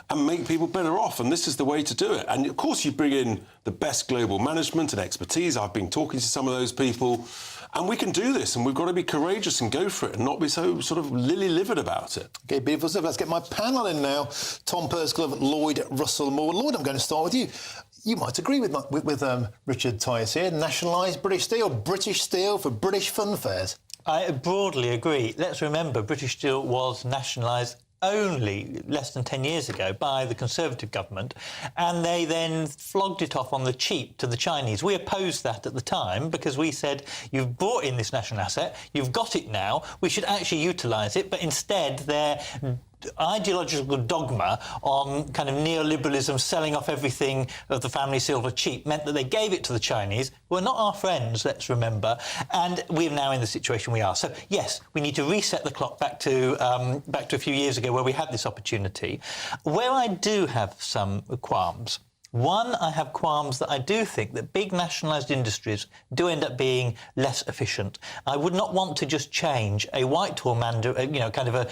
and make people better off. And this is the way to do it. And, of course, you bring in the best global management and expertise. I've been talking to some of those people. And we can do this, and we've got to be courageous and go for it and not be so sort of lily-livered about it. OK, beautiful stuff. Let's get my panel in now. Tom Pursglove, Lloyd Russell-Moore. Lloyd, I'm going to start with you. You might agree with Richard Tice here. Nationalise British Steel, British Steel for British funfairs. I broadly agree. Let's remember British Steel was nationalised only less than 10 years ago by the Conservative government, and they then flogged it off on the cheap to the Chinese. We opposed that at the time because we said, you've brought in this national asset, you've got it now, we should actually utilise it, but instead their ideological dogma on kind of neoliberalism, selling off everything of the family silver cheap, meant that they gave it to the Chinese, who are not our friends, let's remember, and we're now in the situation we are. So, yes, we need to reset the clock back to a few years ago where we had this opportunity. Where I do have some qualms, one, I have qualms that I do think that big nationalised industries do end up being less efficient. I would not want to just change a Whitehall Mandarin, kind of a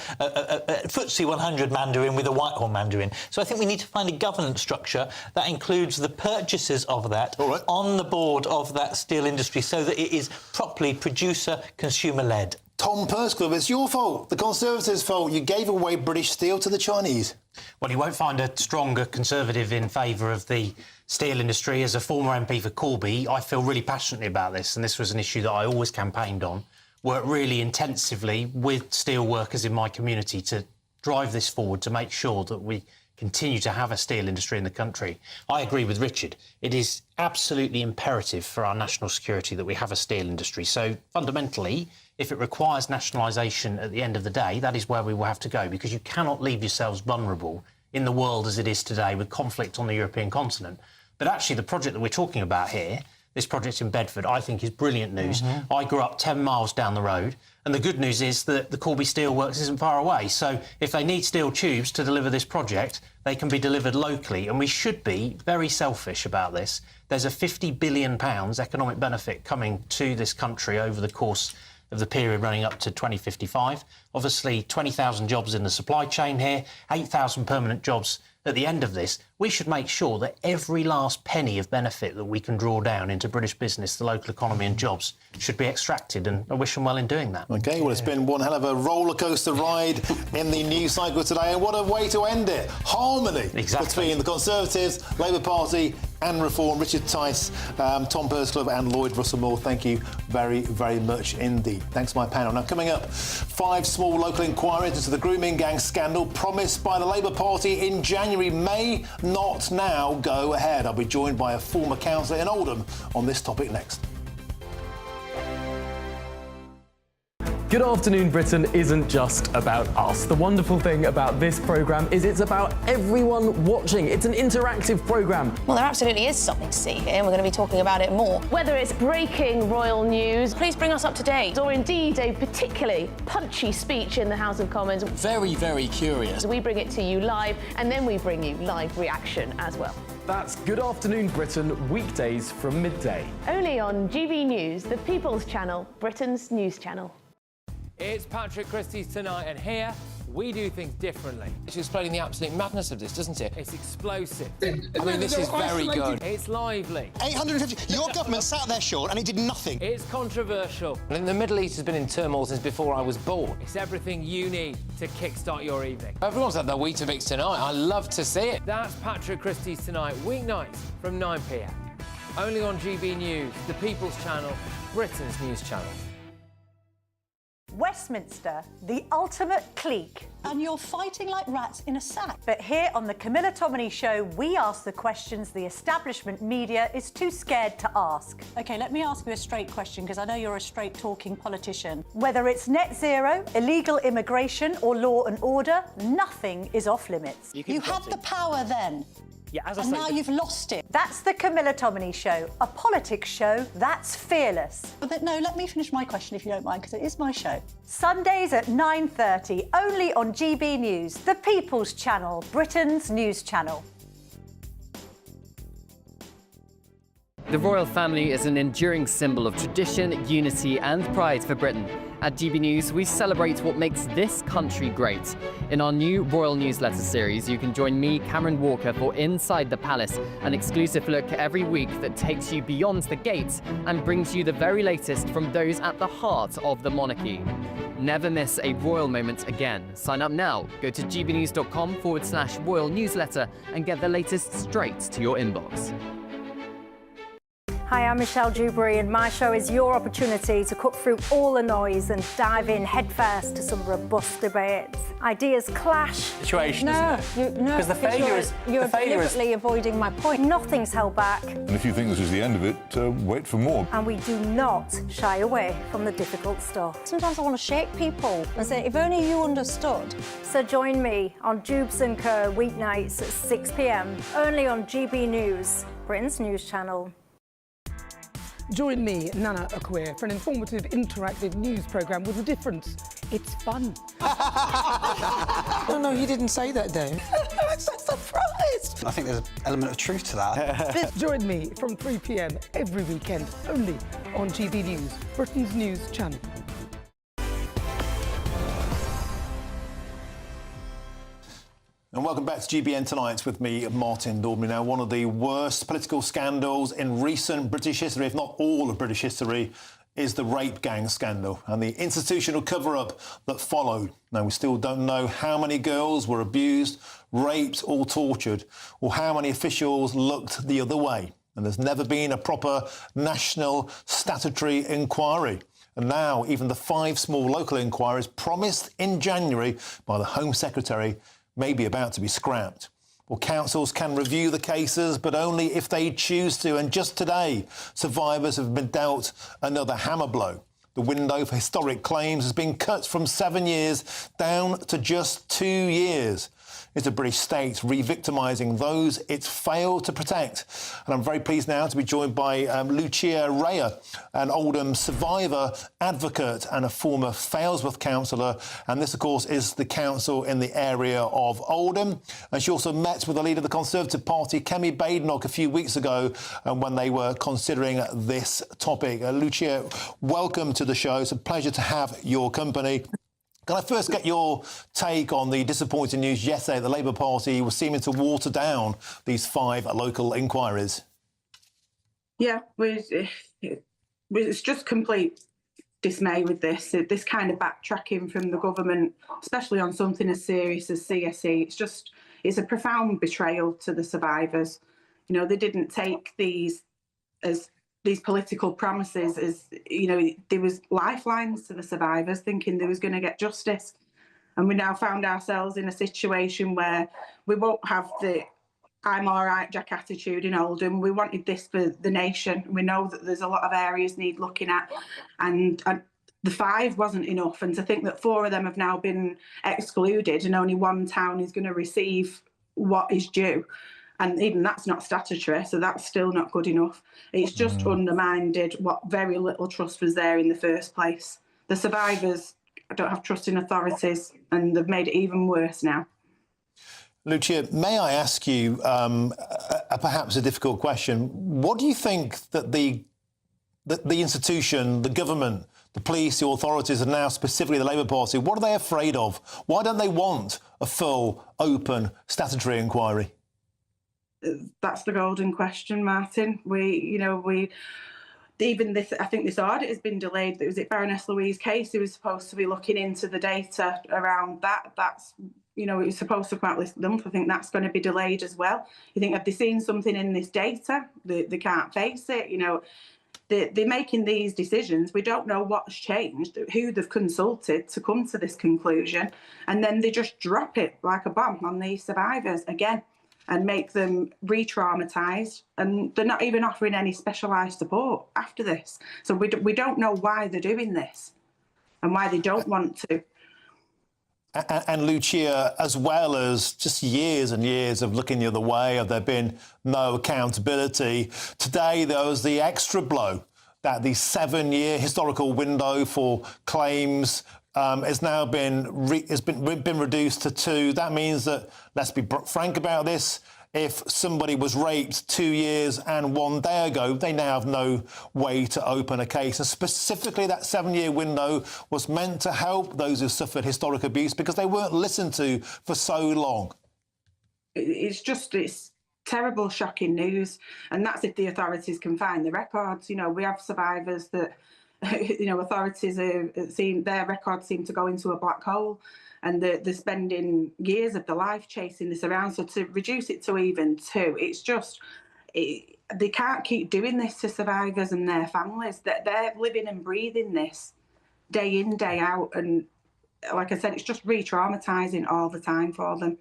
FTSE 100 Mandarin with a Whitehall Mandarin. So I think we need to find a governance structure that includes the purchasers of that on the board of that steel industry so that it is properly producer, consumer-led. Tom Pursglove, it's your fault, the Conservatives' fault. You gave away British Steel to the Chinese. Well, you won't find a stronger Conservative in favour of the steel industry. As a former MP for Corby, I feel really passionately about this, and this was an issue that I always campaigned on. Worked really intensively with steel workers in my community to drive this forward, to make sure that we continue to have a steel industry in the country. I agree with Richard. It is absolutely imperative for our national security that we have a steel industry. So, fundamentally, if it requires nationalisation at the end of the day, that is where we will have to go, because you cannot leave yourselves vulnerable in the world as it is today with conflict on the European continent. But actually, the project that we're talking about here, this project in Bedford, I think is brilliant news. I grew up 10 miles down the road, and the good news is that the Corby Steelworks isn't far away. So if they need steel tubes to deliver this project, they can be delivered locally, and we should be very selfish about this. There's a £50 billion economic benefit coming to this country over the course of the period running up to 2055. Obviously, 20,000 jobs in the supply chain here, 8,000 permanent jobs at the end of this. We should make sure that every last penny of benefit that we can draw down into British business, the local economy and jobs should be extracted, and I wish them well in doing that. OK, well, it's been one hell of a rollercoaster ride in the news cycle today, and what a way to end it. Harmony between the Conservatives, Labour Party and Reform. Richard Tice, Tom Pursglove and Lloyd Russell-Moore, thank you very, very much indeed. Thanks to my panel. Now, coming up, 5 small local inquiries into the grooming gang scandal promised by the Labour Party in January may not now go ahead. I'll be joined by a former councillor in Oldham on this topic next. Good Afternoon Britain isn't just about us. The wonderful thing about this programme is it's about everyone watching. It's an interactive programme. Well, there absolutely is something to see here, and we're going to be talking about it more. Whether it's breaking royal news, please bring us up to date, or indeed a particularly punchy speech in the House of Commons. Very, very curious. We bring it to you live, and then we bring you live reaction as well. That's Good Afternoon Britain, weekdays from midday. Only on GB News, the People's Channel, Britain's news channel. It's Patrick Christie's Tonight, and here we do things differently. It's explaining the absolute madness of this, doesn't it? It's explosive. I mean, this is very good. It's lively. 850. Your government sat there short and it did nothing. It's controversial. And the Middle East has been in turmoil since before I was born. It's everything you need to kickstart your evening. Everyone's had their Weetabix tonight. I love to see it. That's Patrick Christie's Tonight, weeknights from 9 p.m. Only on GB News, the People's Channel, Britain's news channel. Westminster, the ultimate clique. And you're fighting like rats in a sack. But here on the Camilla Tominey Show, we ask the questions the establishment media is too scared to ask. OK, let me ask you a straight question, because I know you're a straight-talking politician. Whether it's net zero, illegal immigration or law and order, nothing is off-limits. You had the power then. Yeah, as I and say, now you've lost it. That's the Camilla Tominey Show, a politics show that's fearless. But no, let me finish my question if you don't mind, because it is my show. Sundays at 9:30, only on GB News, the People's Channel, Britain's news channel. The royal family is an enduring symbol of tradition, unity and pride for Britain. At GB News, we celebrate what makes this country great. In our new royal newsletter series, you can join me, Cameron Walker, for Inside the Palace, an exclusive look every week that takes you beyond the gates and brings you the very latest from those at the heart of the monarchy. Never miss a royal moment again. Sign up now. Go to gbnews.com/royal newsletter and get the latest straight to your inbox. Hi, I'm Michelle Dewberry, and my show is your opportunity to cut through all the noise and dive in headfirst to some robust debates. Ideas clash. Situation, isn't it? No, Because the failure is... You're the failure is... deliberately avoiding my point. Nothing's held back. And if you think this is the end of it, wait for more. And we do not shy away from the difficult stuff. Sometimes I want to shake people and say, if only you understood. So join me on Jubes & Co. weeknights at 6 p.m, only on GB News, Britain's news channel. Join me, Nana Akwe, for an informative, interactive news programme with a difference. It's fun. No, he didn't say that, Dave. I'm so surprised. I think there's an element of truth to that. Join me from 3 p.m. every weekend, only on GB News, Britain's news channel. And welcome back to GBN Tonight with me, Martin Daubney. Now, one of the worst political scandals in recent British history, if not all of British history, is the rape gang scandal and the institutional cover-up that followed. Now, we still don't know how many girls were abused, raped or tortured, or how many officials looked the other way. And there's never been a proper national statutory inquiry. And now, even the 5 small local inquiries promised in January by the Home Secretary may be about to be scrapped. Well, councils can review the cases, but only if they choose to. And just today, survivors have been dealt another hammer blow. The window for historic claims has been cut from 7 years down to just 2 years. It's a British state re-victimising those it's failed to protect. And I'm very pleased now to be joined by Lucia Rea, an Oldham survivor, advocate and a former Failsworth councillor. And this, of course, is the council in the area of Oldham. And she also met with the leader of the Conservative Party, Kemi Badenoch, a few weeks ago when they were considering this topic. Lucia, welcome to the show. It's a pleasure to have your company. Can I first get your take on the disappointing news yesterday that the Labour Party was seeming to water down these 5 local inquiries? Yeah, it's just complete dismay with this kind of backtracking from the government, especially on something as serious as CSE. It's a profound betrayal to the survivors. You know, they didn't take these political promises as, you know, there was lifelines to the survivors thinking they was going to get justice. And we now found ourselves in a situation where we won't have the I'm all right Jack attitude in Oldham. We wanted this for the nation. We know that there's a lot of areas need looking at, and the 5 wasn't enough. And to think that 4 of them have now been excluded and only 1 town is going to receive what is due. And even that's not statutory, so that's still not good enough. It's just undermined what very little trust was there in the first place. The survivors don't have trust in authorities, and they've made it even worse now. Lucia, may I ask you perhaps a difficult question? What do you think that the institution, the government, the police, the authorities, and now specifically the Labour Party, what are they afraid of? Why don't they want a full, open statutory inquiry? That's the golden question, Martin. Even this, I think this audit has been delayed. Was it Baroness Louise Casey was supposed to be looking into the data around that? That's, you know, it was supposed to come out this month. I think that's going to be delayed as well. You think, have they seen something in this data? They can't face it. You know, they're making these decisions. We don't know what's changed, who they've consulted to come to this conclusion, and then they just drop it like a bomb on these survivors again and make them re-traumatised, and they're not even offering any specialised support after this. So we don't know why they're doing this and why they don't want to. And Lucia, as well as just years and years of looking the other way, have there been no accountability? Today, there was the extra blow that the 7-year historical window for claims has now been reduced to 2. That means that, let's be frank about this, if somebody was raped 2 years and 1 day ago, they now have no way to open a case. And specifically, that 7-year window was meant to help those who suffered historic abuse because they weren't listened to for so long. It's terrible, shocking news. And that's if the authorities can find the records. You know, we have survivors that, you know, authorities their records seem to go into a black hole, and they're spending years of their life chasing this around. So to reduce it to even 2, it's just, they can't keep doing this to survivors and their families. That they're living and breathing this day in, day out. And like I said, it's just re-traumatising all the time for them.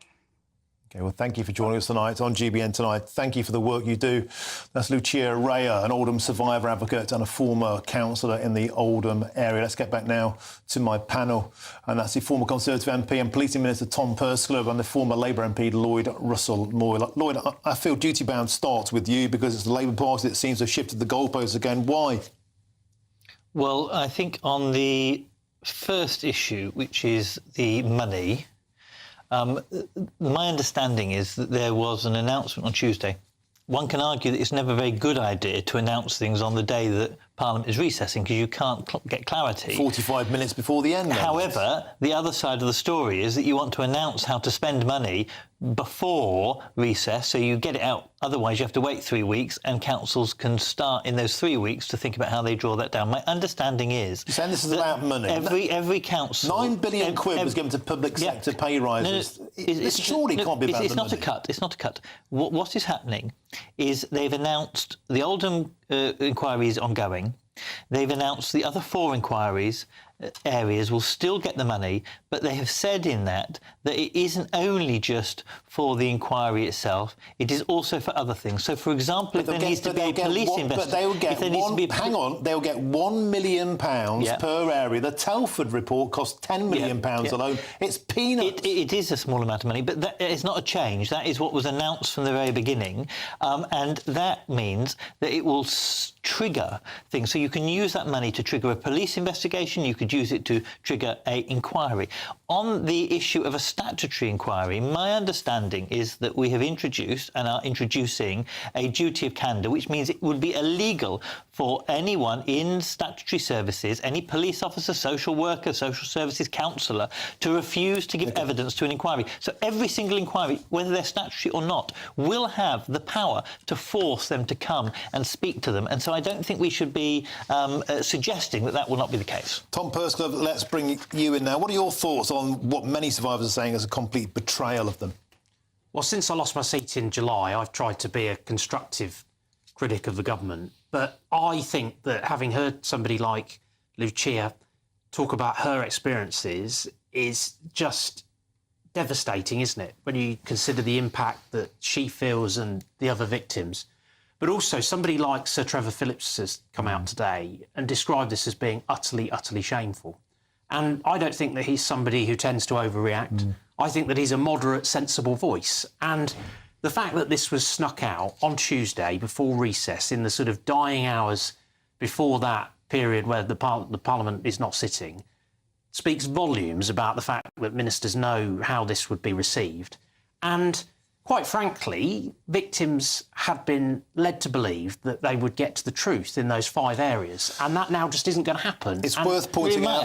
OK, well, thank you for joining us tonight on GBN Tonight. Thank you for the work you do. That's Lucia Rea, an Oldham survivor advocate and a former councillor in the Oldham area. Let's get back now to my panel. And that's the former Conservative MP and Policing Minister Tom Pursglove and the former Labour MP Lloyd Russell-Moyle. Lloyd, I feel duty-bound starts with you because it's the Labour Party that seems to have shifted the goalposts again. Why? Well, I think on the first issue, which is the money, my understanding is that there was an announcement on Tuesday. One can argue that it's never a very good idea to announce things on the day that Parliament is recessing because you can't get clarity. 45 minutes before the end. However, the other side of the story is that you want to announce how to spend money before recess, so you get it out. Otherwise, you have to wait 3 weeks, and councils can start in those 3 weeks to think about how they draw that down. My understanding is... You're saying this is about money? Every council... 9 billion quid was given to public sector pay rises. This surely can't be about the money. It's not a cut. It's not a cut. What is happening is they've announced the Oldham inquiry is ongoing. They've announced the other 4 inquiries areas will still get the money, but they have said in that it isn't only just for the inquiry itself, it is also for other things. So, for example, if there needs to be a police investigation... But they will get they'll get £1 million per area. The Telford report cost £10 million alone. It's peanuts. It is a small amount of money, but that is not a change. That is what was announced from the very beginning, and that means that it will trigger things. So you can use that money to trigger a police investigation, you could use it to trigger an inquiry. On the issue of a statutory inquiry, my understanding is that we have introduced and are introducing a duty of candour, which means it would be illegal for anyone in statutory services, any police officer, social worker, social services counsellor, to refuse to give evidence to an inquiry. So every single inquiry, whether they're statutory or not, will have the power to force them to come and speak to them. And so I don't think we should be suggesting that will not be the case. Tom Pursglove, let's bring you in now. What are your thoughts on what many survivors are saying is a complete betrayal of them? Well, since I lost my seat in July, I've tried to be a constructive critic of the government. But I think that having heard somebody like Lucia talk about her experiences is just devastating, isn't it, when you consider the impact that she feels and the other victims. But also somebody like Sir Trevor Phillips has come out today and described this as being utterly, utterly shameful. And I don't think that he's somebody who tends to overreact. I think that he's a moderate, sensible voice. And the fact that this was snuck out on Tuesday before recess, in the sort of dying hours before that period where the Parliament is not sitting, speaks volumes about the fact that ministers know how this would be received. And quite frankly, victims had been led to believe that they would get to the truth in those 5 areas, and that now just isn't going to happen. It's worth pointing out.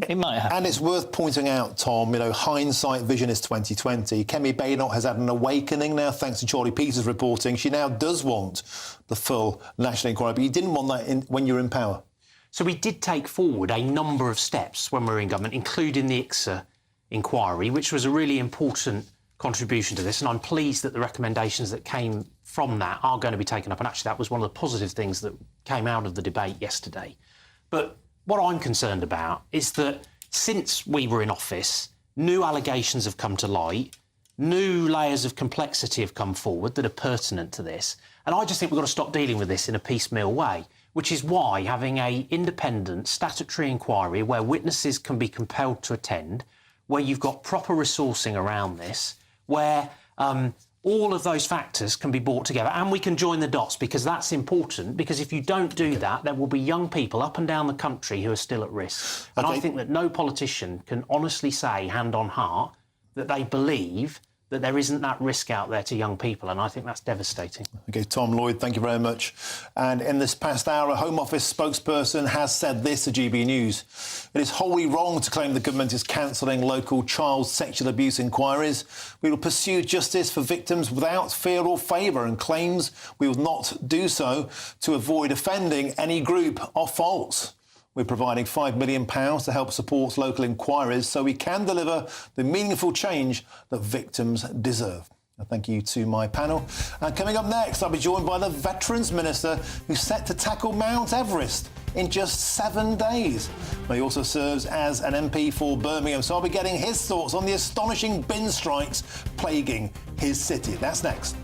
It might happen. And it's worth pointing out, Tom, you know, hindsight vision is 2020. Kemi Badenoch has had an awakening now, thanks to Charlie Peters' reporting. She now does want the full national inquiry, but you didn't want that when you were in power. So we did take forward a number of steps when we were in government, including the ICSA inquiry, which was a really important contribution to this, and I'm pleased that the recommendations that came from that are going to be taken up, and actually that was one of the positive things that came out of the debate yesterday. But what I'm concerned about is that since we were in office, new allegations have come to light, new layers of complexity have come forward that are pertinent to this, and I just think we've got to stop dealing with this in a piecemeal way, which is why having an independent statutory inquiry where witnesses can be compelled to attend, where you've got proper resourcing around this, where all of those factors can be brought together and we can join the dots, because that's important, because if you don't do that, there will be young people up and down the country who are still at risk. And I think that no politician can honestly say, hand on heart, that they believe that there isn't that risk out there to young people, and I think that's devastating. OK, Tom Lloyd, thank you very much. And in this past hour, a Home Office spokesperson has said this to GB News. It is wholly wrong to claim the government is cancelling local child sexual abuse inquiries. We will pursue justice for victims without fear or favour, and claims we will not do so to avoid offending any group are false. We're providing £5 million to help support local inquiries so we can deliver the meaningful change that victims deserve. Thank you to my panel. And coming up next, I'll be joined by the Veterans Minister who's set to tackle Mount Everest in just 7 days. He also serves as an MP for Birmingham, so I'll be getting his thoughts on the astonishing bin strikes plaguing his city. That's next.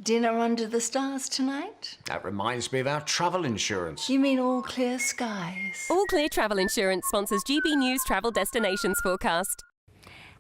Dinner under the stars tonight? That reminds me of our travel insurance. You mean all clear skies? All Clear Travel Insurance sponsors GB News Travel Destinations Forecast.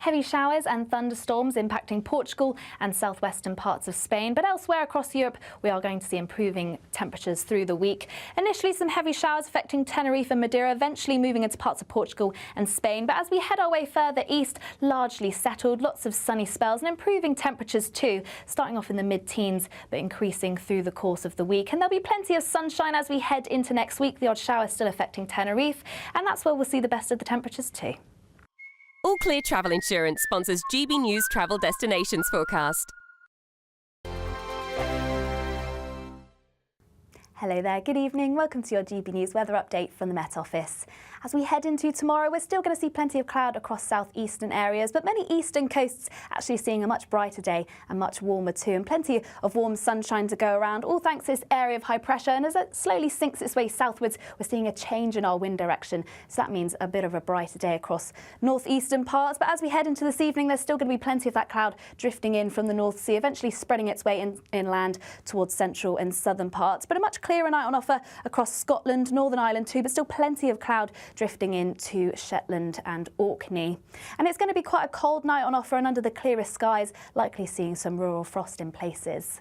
Heavy showers and thunderstorms impacting Portugal and southwestern parts of Spain, but elsewhere across Europe we are going to see improving temperatures through the week. Initially some heavy showers affecting Tenerife and Madeira, eventually moving into parts of Portugal and Spain, but as we head our way further east, largely settled, lots of sunny spells and improving temperatures too, starting off in the mid-teens but increasing through the course of the week. And there'll be plenty of sunshine as we head into next week, the odd shower still affecting Tenerife, and that's where we'll see the best of the temperatures too. All Clear Travel Insurance sponsors GB News Travel Destinations Forecast. Hello there, good evening. Welcome to your GB News weather update from the Met Office. As we head into tomorrow, we're still going to see plenty of cloud across southeastern areas, but many eastern coasts actually seeing a much brighter day and much warmer too, and plenty of warm sunshine to go around, all thanks to this area of high pressure. And as it slowly sinks its way southwards, we're seeing a change in our wind direction. So that means a bit of a brighter day across northeastern parts. But as we head into this evening, there's still going to be plenty of that cloud drifting in from the North Sea, eventually spreading its way inland towards central and southern parts. But a much clearer night on offer across Scotland, Northern Ireland too, but still plenty of cloud drifting into Shetland and Orkney. And it's going to be quite a cold night on offer, and under the clearest skies, likely seeing some rural frost in places.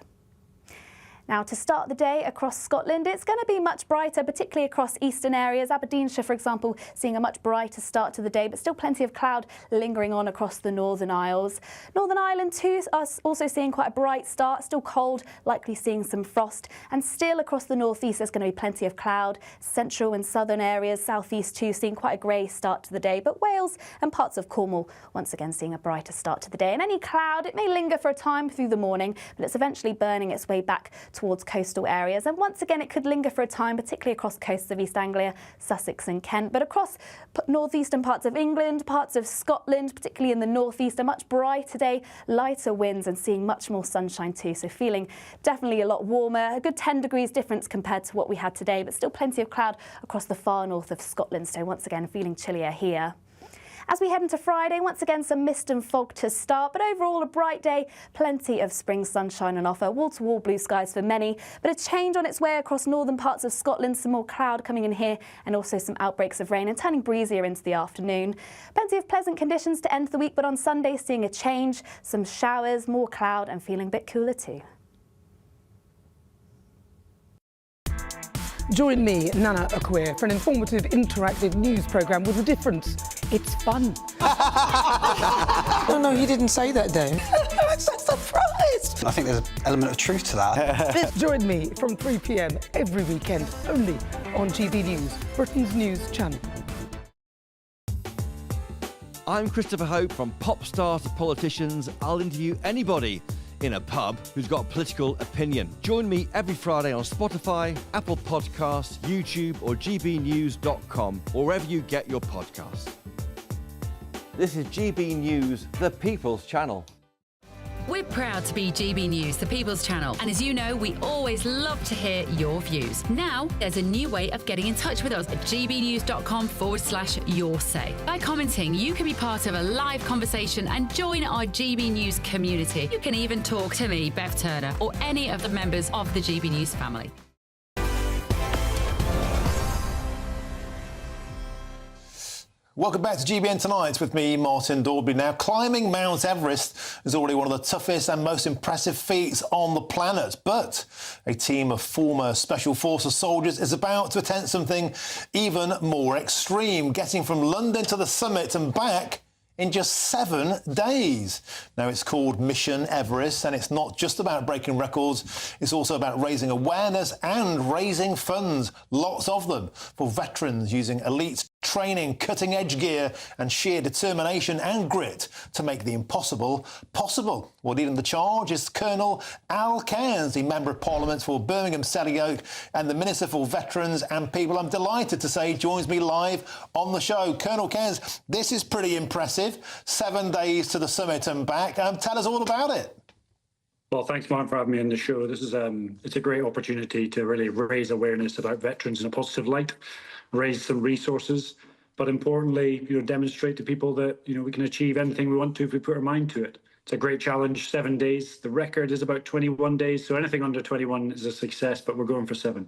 Now, to start the day across Scotland, it's going to be much brighter, particularly across eastern areas. Aberdeenshire, for example, seeing a much brighter start to the day, but still plenty of cloud lingering on across the Northern Isles. Northern Ireland too, are also seeing quite a bright start, still cold, likely seeing some frost. And still across the northeast, there's going to be plenty of cloud. Central and southern areas, southeast too, seeing quite a grey start to the day. But Wales and parts of Cornwall, once again, seeing a brighter start to the day. And any cloud, it may linger for a time through the morning, but it's eventually burning its way back towards coastal areas, and once again it could linger for a time, particularly across coasts of East Anglia, Sussex and Kent, but across northeastern parts of England, parts of Scotland, particularly in the northeast, a much brighter day, lighter winds and seeing much more sunshine too, so feeling definitely a lot warmer, a good 10 degrees difference compared to what we had today, but still plenty of cloud across the far north of Scotland, so once again feeling chillier here. As we head into Friday, once again some mist and fog to start, but overall a bright day, plenty of spring sunshine on offer, wall-to-wall blue skies for many, but a change on its way across northern parts of Scotland, some more cloud coming in here and also some outbreaks of rain and turning breezier into the afternoon. Plenty of pleasant conditions to end the week, but on Sunday seeing a change, some showers, more cloud and feeling a bit cooler too. Join me, Nana Akwe, for an informative, interactive news programme with a difference. It's fun. No, he didn't say that, Dave. I'm so surprised. I think there's an element of truth to that. Join me from 3 p.m. every weekend, only on GB News, Britain's news channel. I'm Christopher Hope. From pop stars to politicians, I'll interview anybody in a pub who's got a political opinion. Join me every Friday on Spotify, Apple Podcasts, YouTube or gbnews.com, or wherever you get your podcasts. This is GB News, the People's Channel. We're proud to be GB News, the People's Channel. And as you know, we always love to hear your views. Now, there's a new way of getting in touch with us at gbnews.com/yoursay. By commenting, you can be part of a live conversation and join our GB News community. You can even talk to me, Bev Turner, or any of the members of the GB News family. Welcome back to GBN Tonight with me, Martin Daubney. Now, climbing Mount Everest is already one of the toughest and most impressive feats on the planet. But a team of former Special Forces soldiers is about to attempt something even more extreme, getting from London to the summit and back in just 7 days. Now, it's called Mission Everest, and it's not just about breaking records. It's also about raising awareness and raising funds, lots of them, for veterans using elite training, cutting-edge gear and sheer determination and grit to make the impossible possible. Well, leading the charge is Colonel Al Cairns, the Member of Parliament for Birmingham Selly Oak and the Minister for Veterans and People. I'm delighted to say joins me live on the show. Colonel Cairns, this is pretty impressive. 7 days to the summit and back. Tell us all about it. Well, thanks, Martin, for having me on the show. This is it's a great opportunity to really raise awareness about veterans in a positive light, raise some resources, but importantly, demonstrate to people that we can achieve anything we want to if we put our mind to it. It's a great challenge. 7 days. The record is about 21 days, so anything under 21 is a success. But we're going for 7.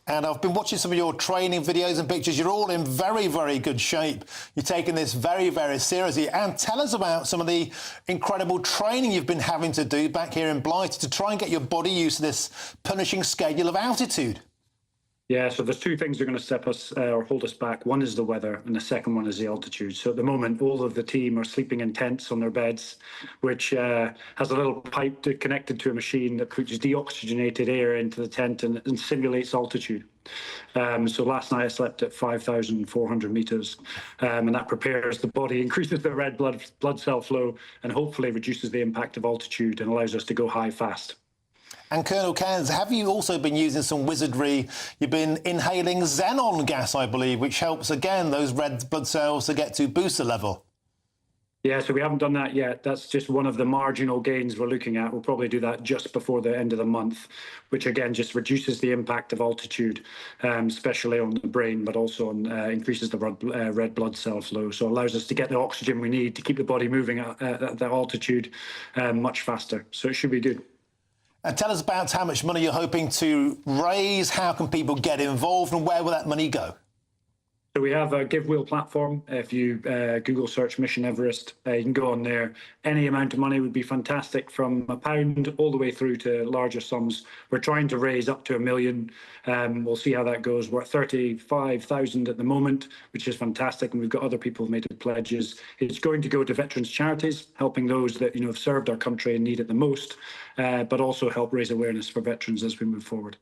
And I've been watching some of your training videos and pictures. You're all in very, very good shape. You're taking this very, very seriously. And tell us about some of the incredible training you've been having to do back here in Blighty to try and get your body used to this punishing schedule of altitude. Yeah, so there's 2 things that are going to step us or hold us back. One is the weather, and the second one is the altitude. So at the moment, all of the team are sleeping in tents on their beds, which has a little pipe connected to a machine that pushes deoxygenated air into the tent and simulates altitude. So last night I slept at 5,400 meters, and that prepares the body, increases the red blood cell flow, and hopefully reduces the impact of altitude and allows us to go high fast. And Colonel Cairns, have you also been using some wizardry? You've been inhaling xenon gas, I believe, which helps, again, those red blood cells to get to booster level. Yeah, so we haven't done that yet. That's just one of the marginal gains we're looking at. We'll probably do that just before the end of the month, which again just reduces the impact of altitude, especially on the brain, but also on, increases the red blood cell flow. So it allows us to get the oxygen we need to keep the body moving at that altitude much faster. So it should be good. And tell us about how much money you're hoping to raise, how can people get involved, and where will that money go? So we have a GiveWheel platform. If you Google search Mission Everest, you can go on there. Any amount of money would be fantastic, from £1 all the way through to larger sums. We're trying to raise up to £1 million. We'll see how that goes. We're at 35,000 at the moment, which is fantastic, and we've got other people who've made pledges. It's going to go to veterans charities, helping those that have served our country and need it the most, but also help raise awareness for veterans as we move forward.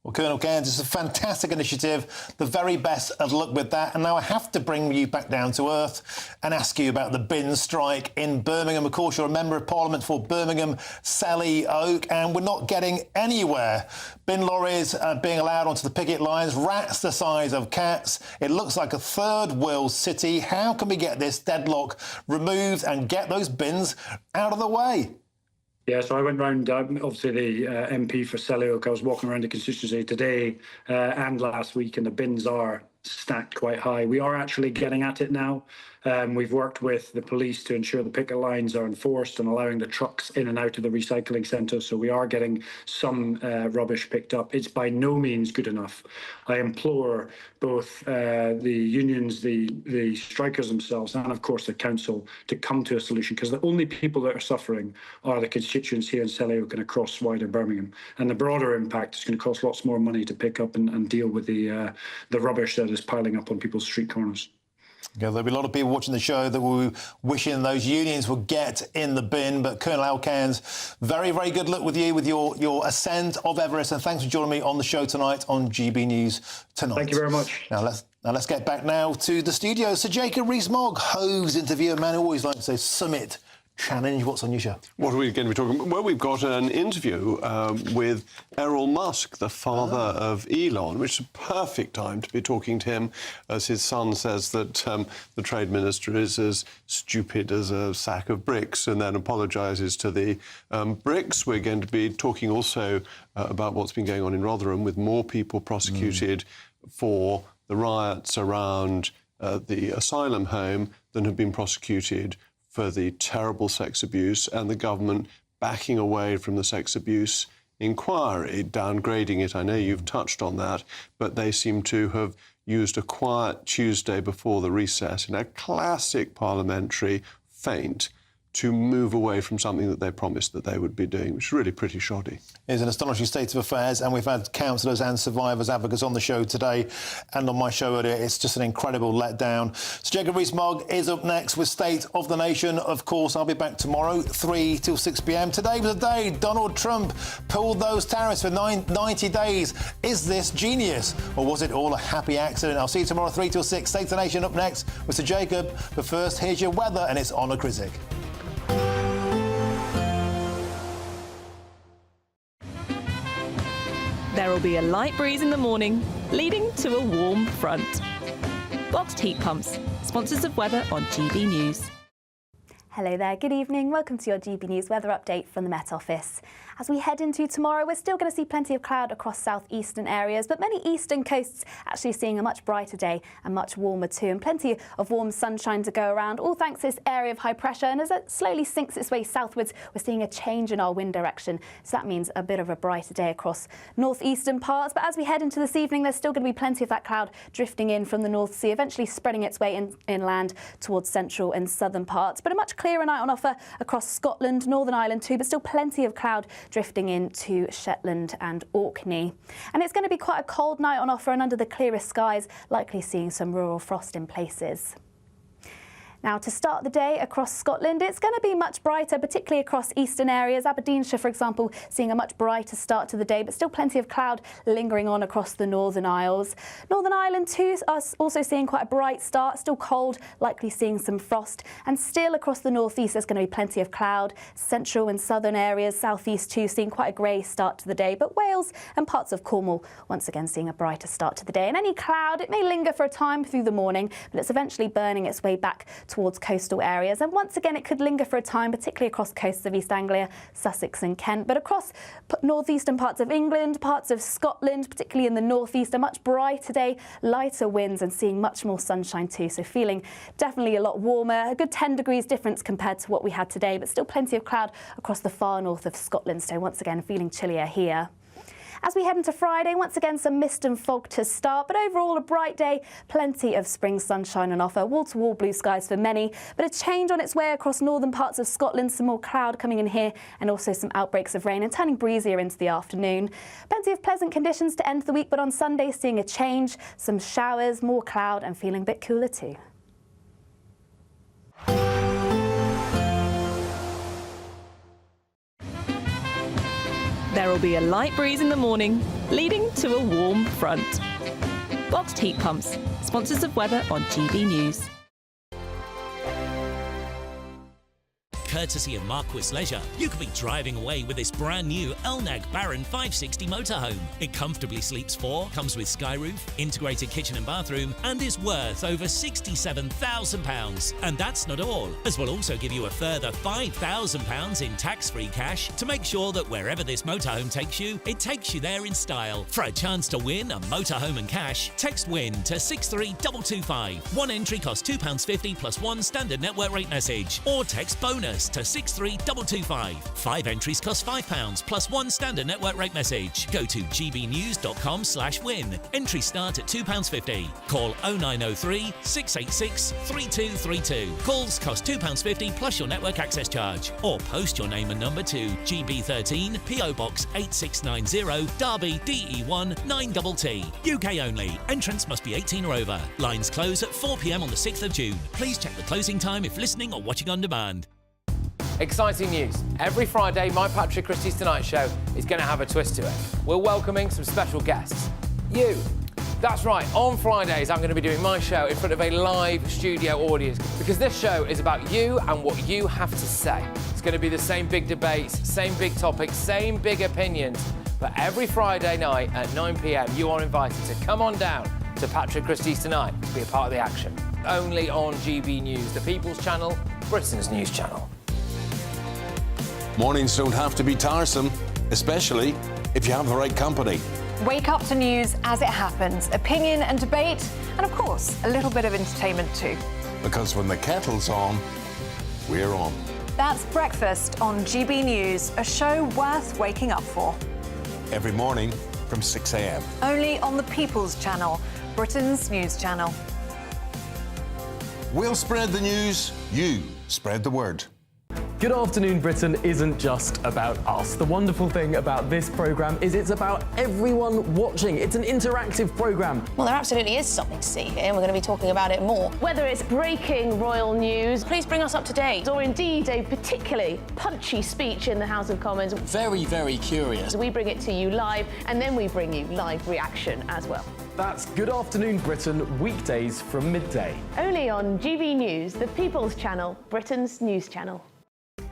Well, Colonel Cairns, it's a fantastic initiative. The very best of luck with that. And now I have to bring you back down to earth and ask you about the bin strike in Birmingham. Of course, you're a Member of Parliament for Birmingham Selly Oak, and we're not getting anywhere. Bin lorries are being allowed onto the picket lines, rats the size of cats. It looks like a third world city. How can we get this deadlock removed and get those bins out of the way? Yeah, so I went round, obviously the MP for Selly Oak. I was walking around the constituency today and last week, and the bins are stacked quite high. We are actually getting at it now. We've worked with the police to ensure the picket lines are enforced and allowing the trucks in and out of the recycling centre. So we are getting some rubbish picked up. It's by no means good enough. I implore both the unions, the strikers themselves, and of course the council to come to a solution, because the only people that are suffering are the constituents here in Selly Oak and across wider Birmingham. And the broader impact is going to cost lots more money to pick up and deal with the rubbish that is piling up on people's street corners. Yeah, there'll be a lot of people watching the show that will be wishing those unions would get in the bin. But Colonel Al Cairns, very, very good luck with you with your ascent of Everest. And thanks for joining me on the show tonight on GB News Tonight. Thank you very much. Now let's get back now to the studio. Sir Jacob Rees-Mogg, Hove's interviewer, man who always likes to say summit challenge. What's on your show? What are we going to be talking about? Well, we've got an interview with Errol Musk, the father of Elon, which is a perfect time to be talking to him, as his son says that the trade minister is as stupid as a sack of bricks, and then apologises to the bricks. We're going to be talking also about what's been going on in Rotherham, with more people prosecuted for the riots around the asylum home than have been prosecuted for the terrible sex abuse, and the government backing away from the sex abuse inquiry, downgrading it. I know you've touched on that, but they seem to have used a quiet Tuesday before the recess in a classic parliamentary feint to move away from something that they promised that they would be doing, which is really pretty shoddy. It's an astonishing state of affairs, and we've had councillors and survivors advocates on the show today and on my show earlier. It's just an incredible letdown. So Jacob Rees-Mogg is up next with State of the Nation. Of course, I'll be back tomorrow, 3 till 6 p.m. Today was the day Donald Trump pulled those tariffs for 90 days. Is this genius, or was it all a happy accident? I'll see you tomorrow, 3 till 6. State of the Nation up next with Sir Jacob. But first, here's your weather, and it's Honor Krizik. There will be a light breeze in the morning, leading to a warm front. Boxed heat pumps, sponsors of weather on GB News. Hello there, good evening. Welcome to your GB News weather update from the Met Office. As we head into tomorrow, we're still going to see plenty of cloud across southeastern areas, but many eastern coasts actually seeing a much brighter day and much warmer too, and plenty of warm sunshine to go around, all thanks to this area of high pressure. And as it slowly sinks its way southwards, we're seeing a change in our wind direction. So that means a bit of a brighter day across northeastern parts. But as we head into this evening, there's still going to be plenty of that cloud drifting in from the North Sea, eventually spreading its way inland towards central and southern parts. But a much clearer night on offer across Scotland, Northern Ireland too, but still plenty of cloud drifting into Shetland and Orkney. And it's going to be quite a cold night on offer, and under the clearest skies, likely seeing some rural frost in places. Now, to start the day across Scotland, it's going to be much brighter, particularly across eastern areas. Aberdeenshire, for example, seeing a much brighter start to the day, but still plenty of cloud lingering on across the Northern Isles. Northern Ireland, too, are also seeing quite a bright start, still cold, likely seeing some frost. And still across the northeast, there's going to be plenty of cloud. Central and southern areas, southeast too, seeing quite a grey start to the day. But Wales and parts of Cornwall, once again, seeing a brighter start to the day. And any cloud, it may linger for a time through the morning, but it's eventually burning its way back towards coastal areas. And once again, it could linger for a time, particularly across coasts of East Anglia, Sussex and Kent. But across northeastern parts of England, parts of Scotland, particularly in the northeast, a much brighter day, lighter winds and seeing much more sunshine too. So feeling definitely a lot warmer, a good 10 degrees difference compared to what we had today, but still plenty of cloud across the far north of Scotland. So once again, feeling chillier here. As we head into Friday, once again, some mist and fog to start, but overall a bright day, plenty of spring sunshine on offer, wall-to-wall blue skies for many, but a change on its way across northern parts of Scotland, some more cloud coming in here and also some outbreaks of rain and turning breezier into the afternoon. Plenty of pleasant conditions to end the week, but on Sunday seeing a change, some showers, more cloud and feeling a bit cooler too. There will be a light breeze in the morning, leading to a warm front. Boxed heat pumps, sponsors of weather on GB News. Courtesy of Marquis Leisure, you could be driving away with this brand new Elnag Baron 560 motorhome. It comfortably sleeps 4, comes with sky roof, integrated kitchen and bathroom, and is worth over £67,000. And that's not all, as we'll also give you a further £5,000 in tax-free cash to make sure that wherever this motorhome takes you, it takes you there in style. For a chance to win a motorhome and cash, text WIN to 63225. One entry costs £2.50 plus one standard network rate message, or text BONUS to 63225. 5 entries cost £5 plus one standard network rate message. Go to gbnews.com/win. Entries start at £2.50. Call 0903 686 3232. Calls cost £2.50 plus your network access charge. Or post your name and number to GB13 PO Box 8690 Derby DE1 9TT. UK only. Entrance must be 18 or over. Lines close at 4 p.m. on the 6th of June. Please check the closing time if listening or watching on demand. Exciting news. Every Friday, my Patrick Christie's Tonight Show is going to have a twist to it. We're welcoming some special guests. You. That's right, on Fridays I'm going to be doing my show in front of a live studio audience, because this show is about you and what you have to say. It's going to be the same big debates, same big topics, same big opinions. But every Friday night at 9 p.m, you are invited to come on down to Patrick Christie's Tonight to be a part of the action. Only on GB News, the People's Channel, Britain's news channel. Mornings don't have to be tiresome, especially if you have the right company. Wake up to news as it happens, opinion and debate, and of course, a little bit of entertainment too. Because when the kettle's on, we're on. That's Breakfast on GB News, a show worth waking up for. Every morning from 6 a.m. Only on the People's Channel, Britain's news channel. We'll spread the news, you spread the word. Good Afternoon Britain isn't just about us. The wonderful thing about this programme is it's about everyone watching. It's an interactive programme. Well, there absolutely is something to see here, and we're going to be talking about it more. Whether it's breaking royal news, please bring us up to date, or indeed a particularly punchy speech in the House of Commons. Very, very curious. We bring it to you live, and then we bring you live reaction as well. That's Good Afternoon Britain, weekdays from midday. Only on GB News, the People's Channel, Britain's news channel.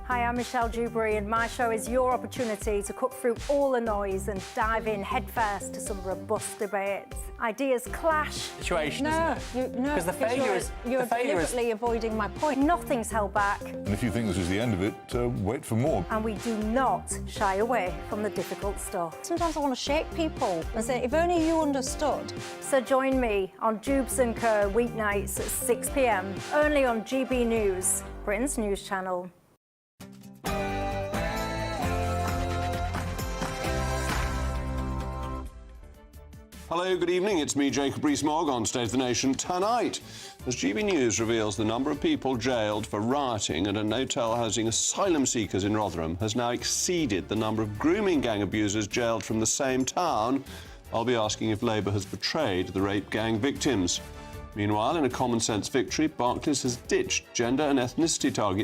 Hi, I'm Michelle Dewberry, and my show is your opportunity to cut through all the noise and dive in headfirst to some robust debates. Ideas clash. Situation, isn't it? Because the failure is... You're deliberately avoiding my point. Nothing's held back. And if you think this is the end of it, wait for more. And we do not shy away from the difficult stuff. Sometimes I want to shake people and say, if only you understood. So join me on Jubes & Co. weeknights at 6 p.m, only on GB News, Britain's news channel. Hello, good evening. It's me, Jacob Rees-Mogg, on State of the Nation tonight, as GB News reveals the number of people jailed for rioting at a no-tell housing asylum seekers in Rotherham has now exceeded the number of grooming gang abusers jailed from the same town. I'll be asking if Labour has betrayed the rape gang victims. Meanwhile, in a common-sense victory, Barclays has ditched gender and ethnicity targets